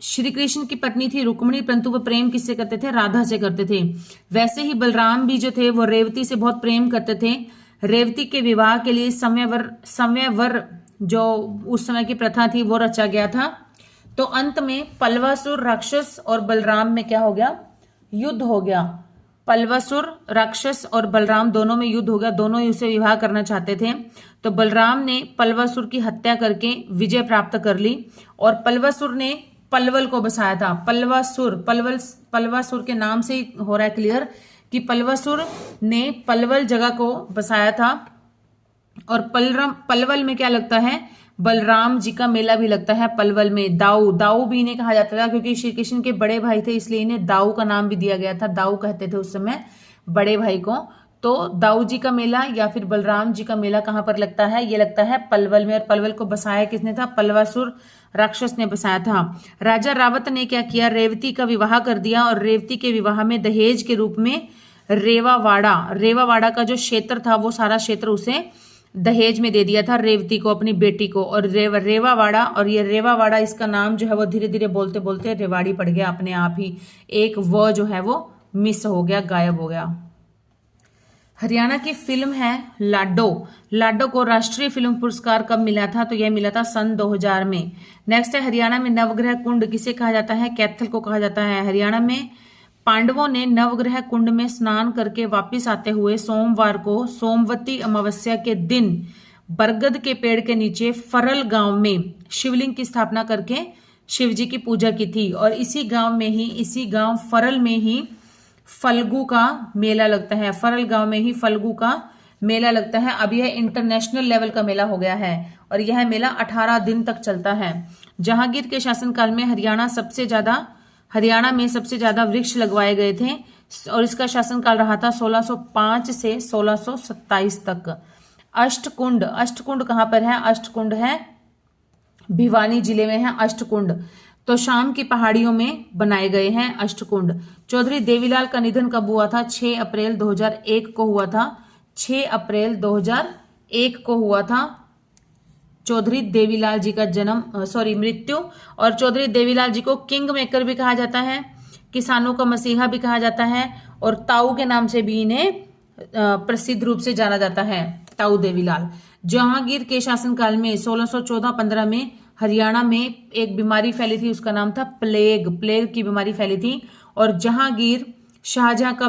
श्री कृष्ण की पत्नी थी रुक्मणी, परंतु वो प्रेम किससे करते थे? राधा से करते थे। वैसे ही बलराम भी जो थे वो रेवती से बहुत प्रेम करते थे। रेवती के विवाह के लिए समयवर जो उस समय की प्रथा थी वो रचा गया था। तो अंत में पलवासुर राक्षस और बलराम में क्या हो गया? युद्ध हो गया। पलवासुर राक्षस और बलराम दोनों में युद्ध हो गया। दोनों ही उसे विवाह करना चाहते थे। तो बलराम ने पलवासुर की हत्या करके विजय प्राप्त कर ली। और पलवासुर ने पलवल को बसाया था। पलवासुर के नाम से ही हो रहा है क्लियर कि पलवासुर ने पलवल जगह को बसाया था। और पलवल में क्या लगता है? बलराम जी का मेला भी लगता है पलवल में। दाऊ भी इन्हें कहा जाता था क्योंकि श्री कृष्ण के बड़े भाई थे, इसलिए इन्हें दाऊ का नाम भी दिया गया था। दाऊ कहते थे उस समय बड़े भाई को। तो दाऊ जी का मेला या फिर बलराम जी का मेला कहां पर लगता है? ये लगता है पलवल में। और पलवल को बसाया किसने था? पलवासुर राक्षस ने बसाया था। राजा रावत ने क्या किया? रेवती का विवाह कर दिया। और रेवती के विवाह में दहेज के रूप में रेवावाड़ा का जो क्षेत्र था वो सारा क्षेत्र उसे दहेज में दे दिया था, रेवती को, अपनी बेटी को। और रेवावाड़ा, और ये रेवावाड़ा इसका नाम जो है वो धीरे धीरे बोलते बोलते रेवाड़ी पड़ गया अपने आप ही। एक व जो है वो मिस हो गया, गायब हो गया। हरियाणा की फिल्म है लाडो। लाडो को राष्ट्रीय फिल्म पुरस्कार कब मिला था? तो यह मिला था सन 2000 में। नेक्स्ट है हरियाणा में नवग्रह कुंड किसे कहा जाता है? कैथल को कहा जाता है। हरियाणा में पांडवों ने नवग्रह कुंड में स्नान करके वापस आते हुए सोमवार को सोमवती अमावस्या के दिन बरगद के पेड़ के नीचे फरल गांव में शिवलिंग की स्थापना करके शिव जी की पूजा की थी। और इसी गांव फरल में ही फल्गु का मेला लगता है। फरल गांव में ही फल्गु का मेला लगता है। अब यह इंटरनेशनल लेवल का मेला हो गया है और यह मेला 18 दिन तक चलता है। जहांगीर के शासनकाल में हरियाणा में सबसे ज्यादा वृक्ष लगवाए गए थे और इसका शासनकाल रहा था 1605 से 1627 तक। अष्टकुंड कहां पर है? अष्टकुंड है भिवानी जिले में है अष्टकुंड। तो शाम की पहाड़ियों में बनाए गए हैं अष्टकुंड। चौधरी देवीलाल का निधन कब हुआ था? 6 अप्रैल 2001 को हुआ था। 6 अप्रैल 2001 को हुआ था चौधरी देवीलाल जी का मृत्यु। और चौधरी देवीलाल जी को किंग मेकर भी कहा जाता है, किसानों का मसीहा भी कहा जाता है और ताऊ के नाम से भी इन्हें प्रसिद्ध रूप से जाना जाता है, ताऊ देवीलाल। जहांगीर के शासनकाल में 1614-15 में हरियाणा में एक बीमारी फैली थी, उसका नाम था प्लेग की बीमारी फैली थी। और जहांगीर शाहजहां का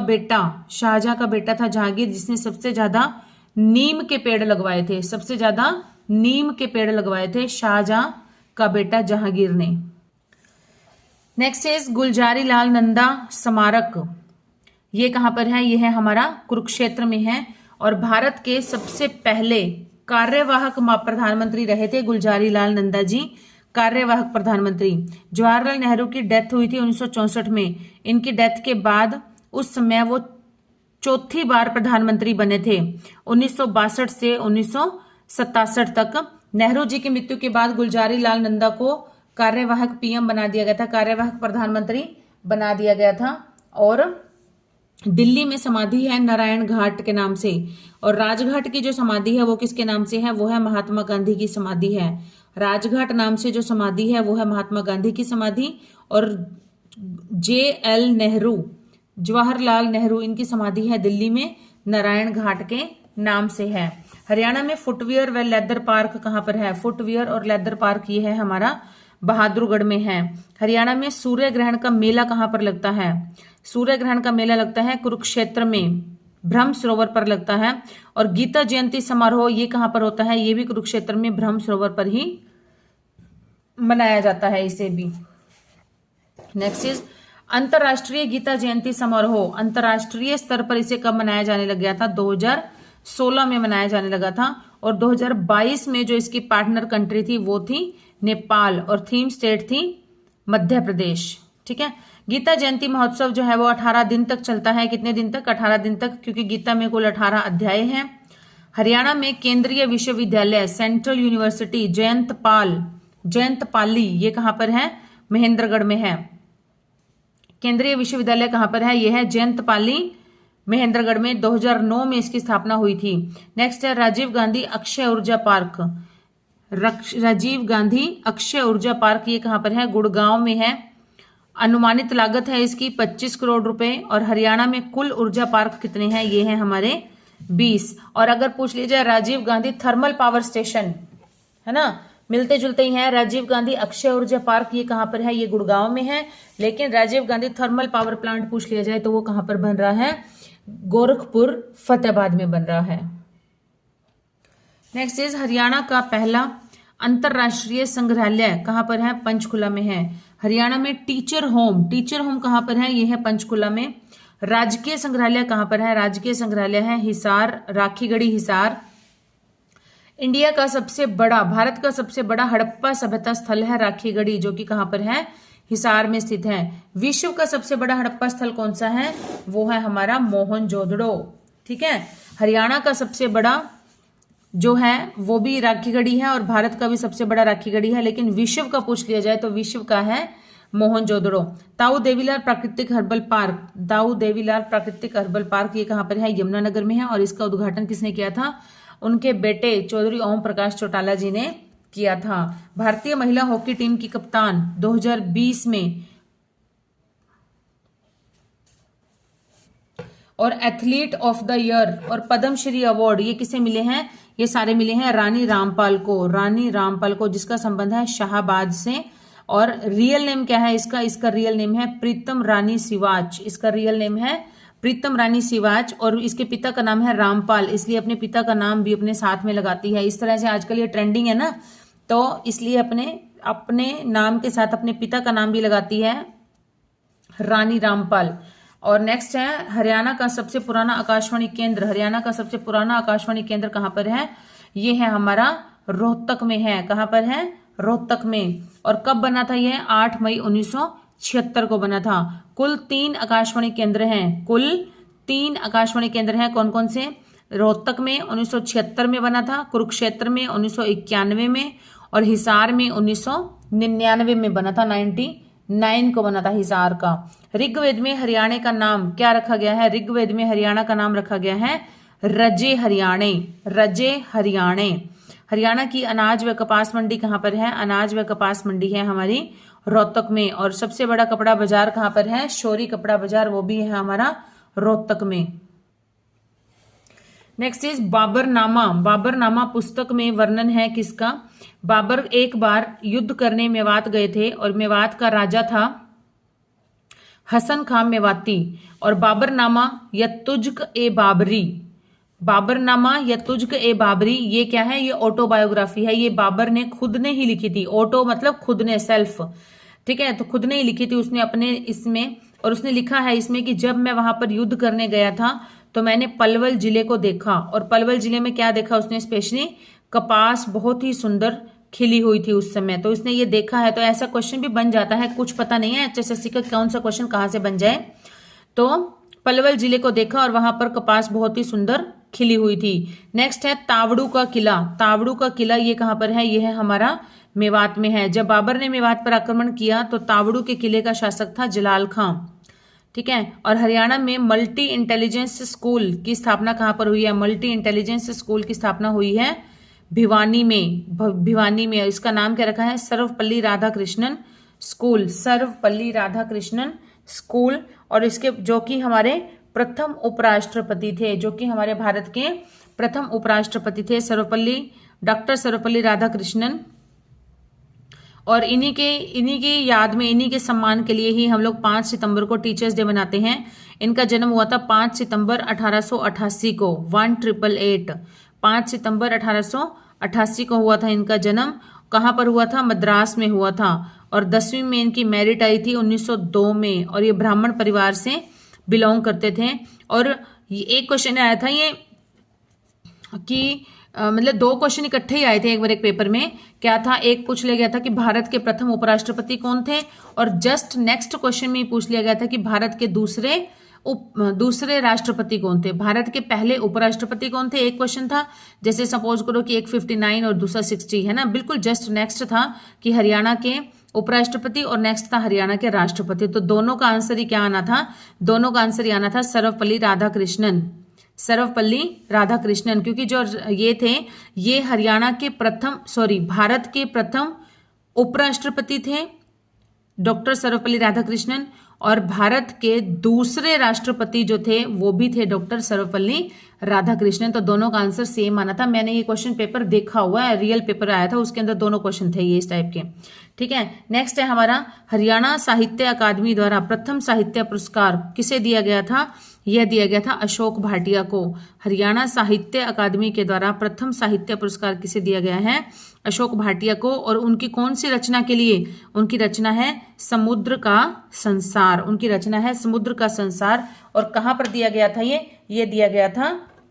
बेटा था जहांगीर, जिसने सबसे ज्यादा नीम के पेड़ लगवाए थे। सबसे ज्यादा नीम के पेड़ लगवाए थे शाहजहां का बेटा जहांगीर ने। नेक्स्ट इज गुलजारी लाल नंदा स्मारक। ये कहां पर है? ये है हमारा कुरुक्षेत्र में है। और भारत के सबसे पहले कार्यवाहक प्रधानमंत्री रहे थे गुलजारी लाल नंदा जी, कार्यवाहक प्रधानमंत्री। जवाहरलाल नेहरू की डेथ हुई थी 1964 में। इनकी डेथ के बाद उस समय वो चौथी बार प्रधानमंत्री बने थे 1962 से 1967 तक। नेहरू जी की मृत्यु के बाद गुलजारी लाल नंदा को कार्यवाहक पीएम बना दिया गया था, कार्यवाहक प्रधानमंत्री बना दिया गया था। और दिल्ली में समाधि है नारायण घाट के नाम से। और राजघाट की जो समाधि है वो किसके नाम से है? वो है महात्मा गांधी की समाधि है। राजघाट नाम से जो समाधि है वो है महात्मा गांधी की समाधि। और JL नेहरू, जवाहरलाल नेहरू, इनकी समाधि है दिल्ली में नारायण घाट के नाम से है। हरियाणा में फुटवियर व लेदर पार्क कहां पर है? फुटवियर और लेदर पार्क ये है हमारा बहादुरगढ़ में है। हरियाणा में सूर्य ग्रहण का मेला कहां पर लगता है? सूर्य ग्रहण का मेला लगता है कुरुक्षेत्र में, ब्रह्म सरोवर पर लगता है। और गीता जयंती समारोह ये कहां पर होता है? ये भी कुरुक्षेत्र में ब्रह्म सरोवर पर ही मनाया जाता है इसे भी। नेक्स्ट इज अंतरराष्ट्रीय गीता जयंती समारोह। अंतरराष्ट्रीय स्तर पर इसे कब मनाया जाने लग गया था? 2016 में मनाया जाने लगा था। और 2022 में जो इसकी पार्टनर कंट्री थी वो थी नेपाल। और थीम स्टेट थी मध्य प्रदेश। ठीक है। गीता जयंती महोत्सव जो है वो 18 दिन तक चलता है। कितने दिन तक? 18 दिन तक, क्योंकि गीता में कुल 18 अध्याय हैं। हरियाणा में केंद्रीय विश्वविद्यालय सेंट्रल यूनिवर्सिटी जयंतपाली ये कहां पर है? महेंद्रगढ़ में है। केंद्रीय विश्वविद्यालय कहां पर है? ये है जयंतपाली महेंद्रगढ़ में। 2009 में इसकी स्थापना हुई थी। नेक्स्ट है राजीव गांधी अक्षय ऊर्जा पार्क। राजीव गांधी अक्षय ऊर्जा पार्क ये कहां पर है? गुड़गांव में है। अनुमानित लागत है इसकी 25 करोड़ रुपए। और हरियाणा में कुल ऊर्जा पार्क कितने हैं? ये हैं हमारे 20। और अगर पूछ लीजिए Rajiv Gandhi thermal power station, है ना, मिलते जुलते ही हैं। राजीव गांधी अक्षय ऊर्जा पार्क ये कहां पर है? ये गुड़गांव में है। लेकिन Rajiv Gandhi thermal power plant पूछ लिया जाए तो वो कहां पर बन रहा है? गोरखपुर फतेहाबाद में बन रहा है। नेक्स्ट इज हरियाणा का पहला अंतरराष्ट्रीय संग्रहालय कहां पर है? पंचकुला में है। हरियाणा में टीचर होम कहां पर है? ये है पंचकुला में। राजकीय संग्रहालय कहां पर है? राजकीय संग्रहालय है हिसार, राखीगढ़ी हिसार। इंडिया का सबसे बड़ा, भारत का सबसे बड़ा हड़प्पा सभ्यता स्थल है राखीगढ़ी, जो कि कहां पर है? हिसार में स्थित है। विश्व का सबसे बड़ा हड़प्पा स्थल कौन सा है? वो है हमारा मोहनजोदड़ो। ठीक है। हरियाणा का सबसे बड़ा जो है वो भी राखीगढ़ी है और भारत का भी सबसे बड़ा राखीगढ़ी है। लेकिन विश्व का पूछ लिया जाए तो विश्व का है मोहनजोदड़ो। ताऊ देवीलाल प्राकृतिक हर्बल पार्क ये कहां पर है? यमुनानगर में है। और इसका उद्घाटन किसने किया था? उनके बेटे चौधरी ओम प्रकाश चौटाला जी ने किया था। भारतीय महिला हॉकी टीम की कप्तान 2020 में और एथलीट ऑफ द ईयर और पद्मश्री अवार्ड ये किसे मिले हैं? ये सारे मिले हैं रानी रामपाल को, जिसका संबंध है शाहबाद से। और रियल नेम क्या है इसका? इसका रियल नेम है प्रीतम रानी सिवाच। इसका रियल नेम है प्रीतम रानी सिवाच। और इसके पिता का नाम है रामपाल, इसलिए अपने पिता का नाम भी अपने साथ में लगाती है। इस तरह से आजकल ये ट्रेंडिंग है ना, तो इसलिए अपने नाम के साथ अपने पिता का नाम भी लगाती है रानी रामपाल। और नेक्स्ट है हरियाणा का सबसे पुराना आकाशवाणी केंद्र कहां पर है? ये है हमारा रोहतक में है। कहां पर है? रोहतक में। और कब बना था ये? 8 मई 1976 को बना था। कुल 3 आकाशवाणी केंद्र हैं। कौन कौन से? रोहतक में 1976 में बना था, कुरुक्षेत्र में 1991 में और हिसार में 1999 में बना था। 99 को बना था हिसार का। ऋग्वेद में हरियाणा का नाम क्या रखा गया है? ऋग्वेद में हरियाणा का नाम रखा गया है रजे हरियाणे। हरियाणा की अनाज व कपास मंडी कहां पर है? अनाज व कपास मंडी है हमारी रोहतक में। और सबसे बड़ा कपड़ा बाजार कहां पर है? शौरी कपड़ा बाजार, वो भी है हमारा रोहतक में। नेक्स्ट इज बाबरनामा पुस्तक में वर्णन है किसका? बाबर एक बार युद्ध करने मेवात गए थे और मेवात का राजा था हसन खां मेवाती। और बाबरनामा या तुज्क ए बाबरी बाबरनामा या तुझक ए बाबरी, ये क्या है? ये ऑटोबायोग्राफी है। ये बाबर ने खुद ने ही लिखी थी। ऑटो मतलब खुद ने, सेल्फ, ठीक है। तो खुद ने ही लिखी थी उसने अपने इसमें, और उसने लिखा है इसमें कि जब मैं वहां पर युद्ध करने गया था तो मैंने पलवल जिले को देखा, और पलवल जिले में क्या देखा उसने? स्पेशली कपास बहुत ही सुंदर खिली हुई थी उस समय, तो इसने ये देखा है। तो ऐसा क्वेश्चन भी बन जाता है, कुछ पता नहीं है एचएसएससी का कौन सा क्वेश्चन कहां से बन जाए। तो पलवल जिले को देखा और वहां पर कपास बहुत ही सुंदर खिली हुई थी। नेक्स्ट है तावड़ू का किला। तावड़ू का किला ये कहां पर है? ये है हमारा मेवात में है। जब बाबर ने मेवात पर आक्रमण किया तो तावड़ू के किले का शासक था जलाल खां, ठीक है। और हरियाणा में मल्टी इंटेलिजेंस स्कूल की स्थापना कहां पर हुई है? मल्टी इंटेलिजेंस स्कूल की स्थापना हुई है भिवानी में। भिवानी में। इसका नाम क्या रखा है? सर्वपल्ली राधाकृष्णन स्कूल। सर्वपल्ली राधाकृष्णन स्कूल। और इसके जो कि हमारे प्रथम उपराष्ट्रपति थे, जो कि हमारे भारत के प्रथम उपराष्ट्रपति थे सर्वपल्ली, डॉक्टर सर्वपल्ली राधाकृष्णन। और इन्हीं की याद में, इन्हीं के सम्मान के लिए ही हम लोग 5 सितंबर को टीचर्स डे मनाते हैं। इनका जन्म हुआ था 5 सितंबर 1888 को, 1888। 5 सितंबर 1888 को हुआ था इनका जन्म। कहाँ पर हुआ था? मद्रास में हुआ था। और 10वीं में इनकी मेरिट आई थी 1902 में, और ये ब्राह्मण परिवार से बिलोंग करते थे। और एक क्वेश्चन आया था ये कि मतलब 2 क्वेश्चन इकट्ठे ही आए थे एक बार एक पेपर में। क्या था? एक पूछ लिया गया था कि भारत के प्रथम उपराष्ट्रपति कौन थे, और जस्ट नेक्स्ट क्वेश्चन में पूछ लिया गया था कि भारत के दूसरे राष्ट्रपति कौन थे। भारत के पहले उपराष्ट्रपति कौन थे, एक क्वेश्चन था। जैसे सपोज करो कि एक 59 और दूसरा 60 है ना, बिल्कुल जस्ट नेक्स्ट था कि हरियाणा के उपराष्ट्रपति और नेक्स्ट था हरियाणा के राष्ट्रपति। तो दोनों का आंसर ही क्या आना था? दोनों का आंसर ही आना था सर्वपल्ली राधाकृष्णन। सर्वपल्ली राधाकृष्णन, क्योंकि जो ये थे ये हरियाणा के भारत के प्रथम उपराष्ट्रपति थे डॉक्टर सर्वपल्ली राधाकृष्णन, और भारत के दूसरे राष्ट्रपति जो थे वो भी थे डॉक्टर सर्वपल्ली राधाकृष्णन। तो दोनों का आंसर सेम आना था। मैंने ये क्वेश्चन पेपर देखा हुआ है, रियल पेपर आया था, उसके अंदर दोनों क्वेश्चन थे ये इस टाइप के, ठीक है। नेक्स्ट है हमारा हरियाणा साहित्य अकादमी द्वारा प्रथम साहित्य पुरस्कार किसे दिया गया था? यह दिया गया था अशोक भाटिया को। हरियाणा साहित्य अकादमी के द्वारा प्रथम साहित्य पुरस्कार किसे दिया गया है? अशोक भाटिया को। और उनकी कौन सी रचना के लिए? उनकी रचना है समुद्र का संसार। उनकी रचना है समुद्र का संसार। और कहां पर दिया गया था ये दिया गया था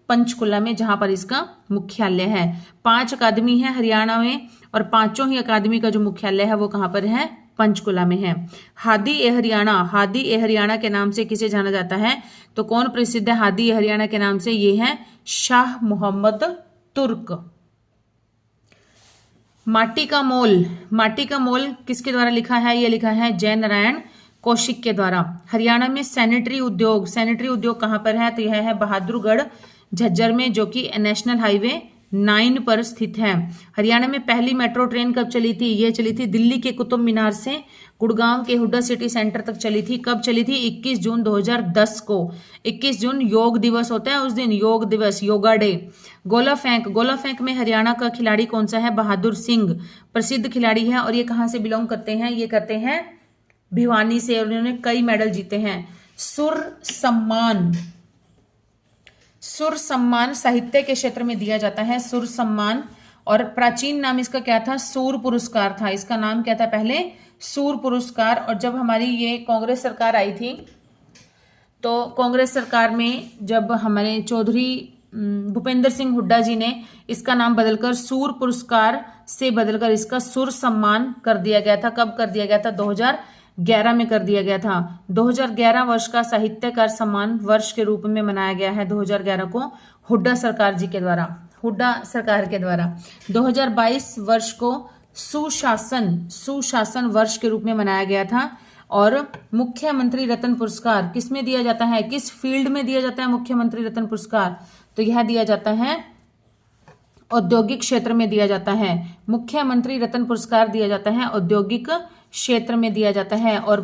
पंचकुला में, जहां पर इसका मुख्यालय है। 5 अकादमी है हरियाणा में, और 5 ही अकादमी का जो मुख्यालय है वो कहां पर है? पंचकुला में है। हादी ए हरियाणा, हादी ए हरियाणा के नाम से किसे जाना जाता है? तो कौन प्रसिद्ध है हादी ए हरियाणा के नाम से? ये है शाह मोहम्मद तुर्क। माटी का मोल, माटी का मोल किसके द्वारा लिखा है? ये लिखा है जय नारायण कौशिक के द्वारा। हरियाणा में सैनिटरी उद्योग कहां पर है? तो यह है बहादुरगढ़ झज्जर में, जो कि नेशनल हाईवे 9 पर स्थित है। हरियाणा में पहली मेट्रो ट्रेन कब चली थी? ये चली थी दिल्ली के कुतुब मीनार से गुड़गांव के हुड्डा सिटी सेंटर तक चली थी। कब चली थी? 21 जून 2010 को। 21 जून योग दिवस होता है उस दिन, योग दिवस, योगा डे। गोला फेंक में हरियाणा का खिलाड़ी कौन सा है? बहादुर सिंह प्रसिद्ध खिलाड़ी है। और ये कहां से बिलोंग करते हैं? ये करते हैं भिवानी से, और उन्होंने कई मेडल जीते हैं। सुर सम्मान साहित्य के क्षेत्र में दिया जाता है, सुर सम्मान। और प्राचीन नाम इसका क्या था? सूर पुरस्कार था। इसका नाम क्या था पहले? सूर पुरस्कार। और जब हमारी ये कांग्रेस सरकार आई थी, तो कांग्रेस सरकार में जब हमारे चौधरी भूपेंद्र सिंह हुड्डा जी ने इसका नाम बदलकर सूर पुरस्कार से बदलकर इसका सुर सम्मान कर दिया गया था। कब कर दिया गया था? 2011 में कर दिया गया था। 2011 वर्ष का साहित्यकार सम्मान वर्ष के रूप में मनाया गया है 2011 को हुड्डा सरकार के द्वारा। 2022 वर्ष को सुशासन वर्ष के रूप में मनाया गया था। और मुख्यमंत्री रत्न पुरस्कार किस में दिया जाता है? किस फील्ड में दिया जाता है मुख्यमंत्री रत्न पुरस्कार? तो यह दिया जाता है औद्योगिक क्षेत्र में दिया जाता है। मुख्यमंत्री रत्न पुरस्कार दिया जाता है औद्योगिक क्षेत्र में दिया जाता है। और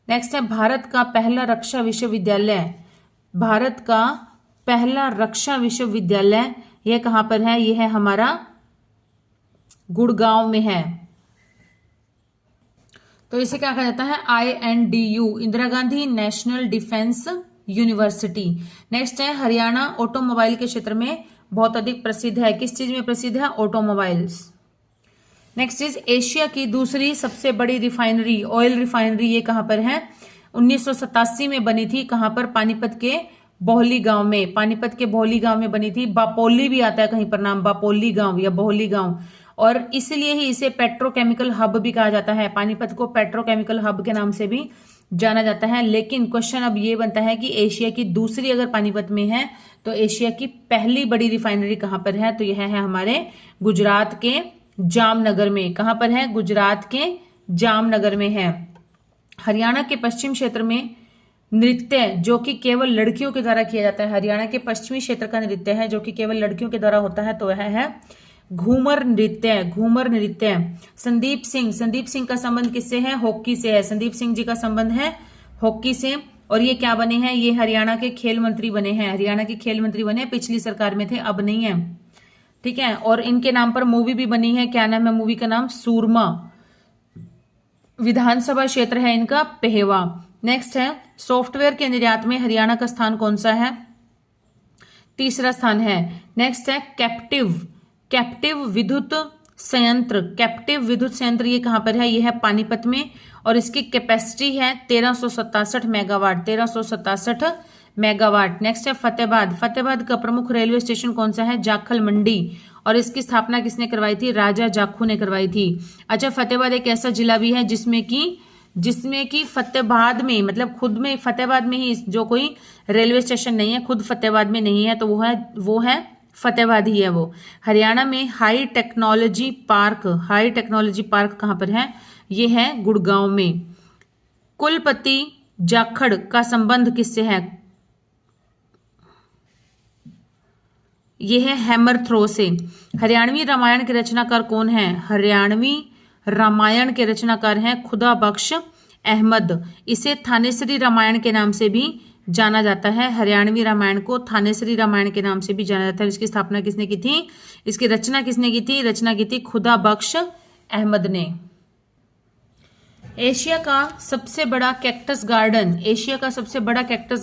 नेक्स्ट है भारत का पहला रक्षा विश्वविद्यालय यह कहां पर है? यह है हमारा गुड़गांव में है। तो इसे क्या कहा जाता है? INDU, Indira Gandhi national defence university. Next है हरियाणा ऑटोमोबाइल के क्षेत्र में बहुत अधिक प्रसिद्ध है। किस चीज में प्रसिद्ध है? ऑटोमोबाइल्स। नेक्स्ट इज एशिया की दूसरी सबसे बड़ी रिफाइनरी, ऑयल रिफाइनरी, ये कहां पर है? 1987 में बनी थी। कहां पर? पानीपत के बोहली गांव में। पानीपत के बोहली गांव में बनी थी। बापोली भी आता है कहीं पर नाम, बापोली गांव या बोहली गांव, और इसलिए ही इसे पेट्रोकेमिकल हब भी कहा जाता है। पानीपत को पेट्रोकेमिकल हब के नाम से भी जाना जाता है। लेकिन क्वेश्चन अब ये बनता है कि एशिया की दूसरी अगर पानीपत में है तो एशिया की पहली बड़ी रिफाइनरी कहां पर है? तो यह है हमारे गुजरात के जामनगर में। कहां पर है? गुजरात के जामनगर में है। हरियाणा के पश्चिम क्षेत्र में नृत्य जो कि केवल लड़कियों के द्वारा किया जाता है, हरियाणा के पश्चिमी क्षेत्र का नृत्य है जो कि केवल लड़कियों के द्वारा होता है, तो वह है घूमर नृत्य। घूमर नृत्य। संदीप सिंह का संबंध किससे है? हॉकी से है। संदीप सिंह जी का संबंध है हॉकी से। और ये क्या बने हैं? ये हरियाणा के खेल मंत्री बने हैं। हरियाणा के खेल मंत्री बने, पिछली सरकार में थे, अब नहीं है। ठीक है। और इनके नाम पर मूवी भी बनी है। क्या नाम है मूवी का? नाम सूरमा। विधानसभा क्षेत्र है इनका पेहवा। नेक्स्ट है सॉफ्टवेयर के निर्यात में हरियाणा का स्थान कौन सा है? तीसरा स्थान है। नेक्स्ट है कैप्टिव विद्युत संयंत्र। कैप्टिव विद्युत संयंत्र ये कहां पर है? ये है पानीपत में, और इसकी कैपेसिटी है 1367 मेगावाट। 1367 मेगावाट। नेक्स्ट है फतेहाबाद का प्रमुख रेलवे स्टेशन कौन सा है? जाखल मंडी, और इसकी स्थापना किसने करवाई थी? राजा जाखू ने करवाई थी। अच्छा, फतेहाबाद एक ऐसा जिला भी है जिसमें कि फतेहाबाद में, मतलब खुद में फतेहाबाद में ही जो कोई रेलवे स्टेशन नहीं है, खुद फतेहाबाद में नहीं है, तो वो है फतेहाबाद ही है वो। हरियाणा में हाई टेक्नोलॉजी पार्क कहां पर है? ये है गुड़गांव में। कुलपति जाखड़ का संबंध किससे है? यह है हैमर थ्रो से। हरियाणवी रामायण के रचनाकार कौन है? हरियाणवी रामायण के रचनाकार हैं खुदा बख्श अहमद। इसे थानेसरी रामायण के नाम से भी जाना जाता है। हरियाणवी रामायण को थानेसरी रामायण के नाम से भी जाना जाता है। इसकी स्थापना किसने की थी? इसकी रचना किसने की थी? रचना की थी खुदा बख्श अहमद ने। एशिया का सबसे बड़ा कैक्टस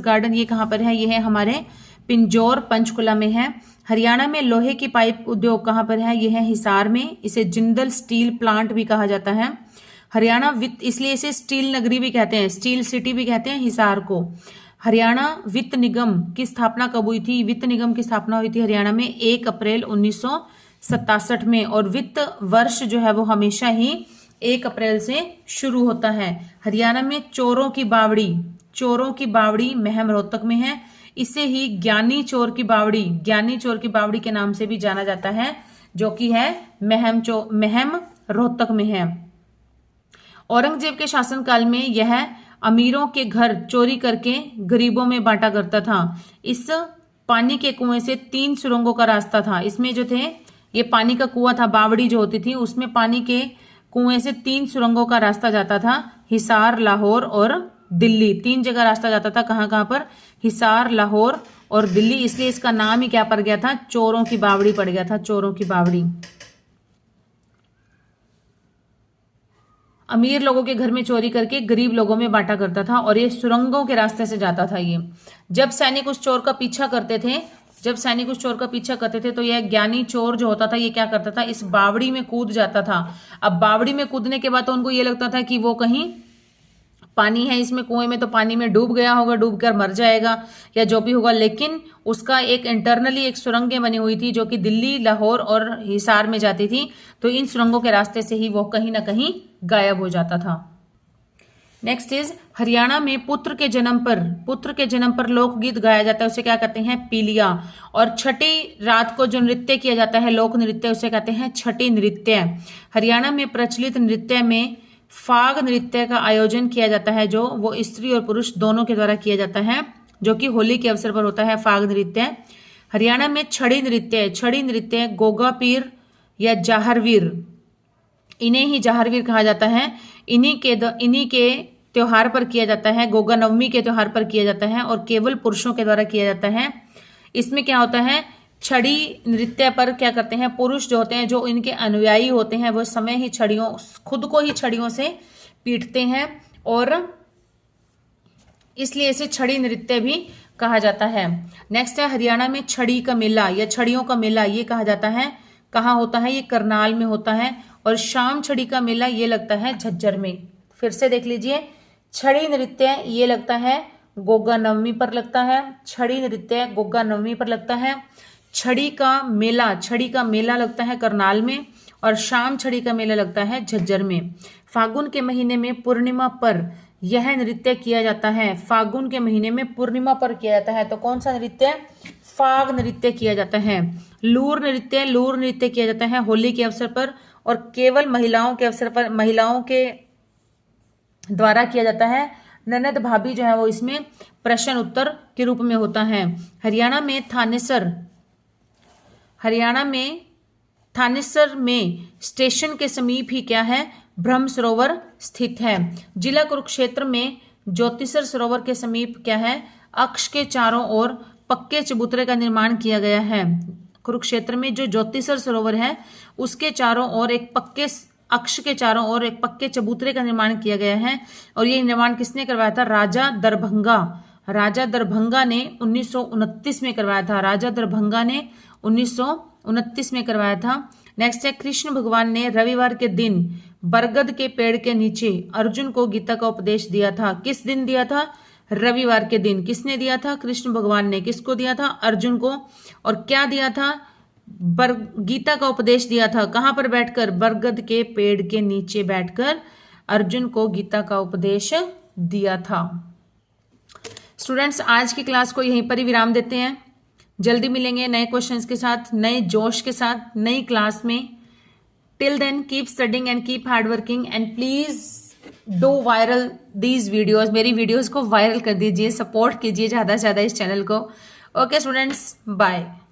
गार्डन ये कहां पर है? ये है हमारे पिंजौर पंचकुला में है। हरियाणा में लोहे की पाइप उद्योग कहां पर है? यह है हिसार में। इसे जिंदल स्टील प्लांट भी कहा जाता है। हरियाणा वित्त, इसलिए इसे स्टील नगरी भी कहते हैं, स्टील सिटी भी कहते हैं हिसार को। हरियाणा वित्त निगम की स्थापना कब हुई थी? वित्त निगम की स्थापना हुई थी हरियाणा में 1 अप्रैल 1967 में, और वित्त वर्ष जो है वो हमेशा ही 1 अप्रैल से शुरू होता है। हरियाणा में चोरों की बावड़ी महम रोहतक में है। इसे ही ज्ञानी चोर की बावड़ी के नाम से भी जाना जाता है, जो कि है महम रोहतक में है। औरंगजेब के शासनकाल में यह अमीरों के घर चोरी करके गरीबों में बांटा करता था। इस पानी के कुएं से 3 सुरंगों का रास्ता था। इसमें जो थे, ये पानी का कुआं था, बावड़ी जो होती थी, उसमें पानी के कुएं से 3 सुरंगों का रास्ता जाता था। हिसार, लाहौर और दिल्ली, 3 जगह रास्ता जाता था। कहां पर? हिसार, लाहौर और दिल्ली। इसलिए इसका नाम ही क्या पड़ गया था? चोरों की बावड़ी पड़ गया था। चोरों की बावड़ी। अमीर लोगों के घर में चोरी करके गरीब लोगों में बांटा करता था, और ये सुरंगों के रास्ते से जाता था। ये जब सैनिक उस चोर का पीछा करते थे तो यह ज्ञानी चोर जो होता था, ये क्या करता था? इस बावड़ी में कूद जाता था। अब बावड़ी में कूदने के बाद तो उनको ये लगता था कि वो कहीं पानी है इसमें कुएं में, तो पानी में डूब गया होगा, डूब कर मर जाएगा या जो भी होगा। लेकिन उसका एक इंटरनली एक सुरंगें बनी हुई थी जो कि दिल्ली, लाहौर और हिसार में जाती थी। तो इन सुरंगों के रास्ते से ही वो कहीं ना कहीं गायब हो जाता था। नेक्स्ट इज हरियाणा में पुत्र के जन्म पर लोकगीत गाया जाता है, उसे क्या कहते हैं? पीलिया। और छठी रात को जो नृत्य किया जाता है, लोक नृत्य, उसे कहते हैं छठी नृत्य। हरियाणा में प्रचलित नृत्य में फाग नृत्य का आयोजन किया जाता है, जो वो स्त्री और पुरुष दोनों के द्वारा किया जाता है, जो कि होली के अवसर पर होता है, फाग नृत्य। हरियाणा में छड़ी नृत्य गोगा पीर या जाहरवीर, इन्हें ही जाहरवीर कहा जाता है, इन्हीं के त्योहार पर किया जाता है, गोगा नवमी के त्योहार पर किया जाता है, और केवल पुरुषों के द्वारा किया जाता है। इसमें क्या होता है? छड़ी नृत्य पर क्या करते हैं? पुरुष जो होते हैं, जो इनके अनुयायी होते हैं, वो खुद को ही छड़ियों से पीटते हैं, और इसलिए इसे छड़ी नृत्य भी कहा जाता है। नेक्स्ट है हरियाणा में छड़ी का मेला या छड़ियों का मेला ये कहा जाता है। कहाँ होता है? ये करनाल में होता है। और शाम छड़ी का मेला ये लगता है झज्जर में। फिर से देख लीजिए, छड़ी नृत्य ये लगता है गोगा नवमी पर लगता है। छड़ी नृत्य गोगा नवमी पर लगता है। छड़ी का मेला लगता है करनाल में। और शाम छड़ी का मेला लगता है झज्जर में। फागुन के महीने में पूर्णिमा पर यह नृत्य किया जाता है। फागुन के महीने में पूर्णिमा पर किया जाता है। तो कौन सा नृत्य? फाग नृत्य किया जाता है। लूर नृत्य किया जाता है होली के अवसर पर और केवल महिलाओं के अवसर पर, महिलाओं के द्वारा किया जाता है। ननद भाभी जो है वो इसमें प्रश्न उत्तर के रूप में होता है। हरियाणा में थानेसर में स्टेशन के समीप ही क्या है? ब्रह्म सरोवर स्थित है। जिला कुरुक्षेत्र में ज्योतिसर सरोवर के समीप क्या है? अक्ष के चारों ओर पक्के चबूतरे का निर्माण किया गया है। कुरुक्षेत्र में जो ज्योतिसर सरोवर है उसके चारों ओर अक्ष के चारों ओर एक पक्के चबूतरे का निर्माण किया गया है। और ये निर्माण किसने करवाया था? राजा दरभंगा ने 1929 में करवाया था। राजा दरभंगा ने 1929 में करवाया था। नेक्स्ट है कृष्ण भगवान ने रविवार के दिन बरगद के पेड़ के नीचे अर्जुन को गीता का उपदेश दिया था। किस दिन दिया था? रविवार के दिन। किसने दिया था? कृष्ण भगवान ने। किसको दिया था? अर्जुन को। और क्या दिया था? गीता का उपदेश दिया था। कहां पर बैठकर? बरगद के पेड़ के नीचे बैठकर अर्जुन को गीता का उपदेश दिया था। स्टूडेंट्स, आज की क्लास को यहीं पर ही विराम देते हैं। जल्दी मिलेंगे नए क्वेश्चंस के साथ, नए जोश के साथ, नई क्लास में। Till then keep studying and keep hard working and please do viral these videos. मेरी वीडियोस को वायरल कर दीजिए, सपोर्ट कीजिए ज्यादा से ज्यादा इस चैनल को। Okay students, bye.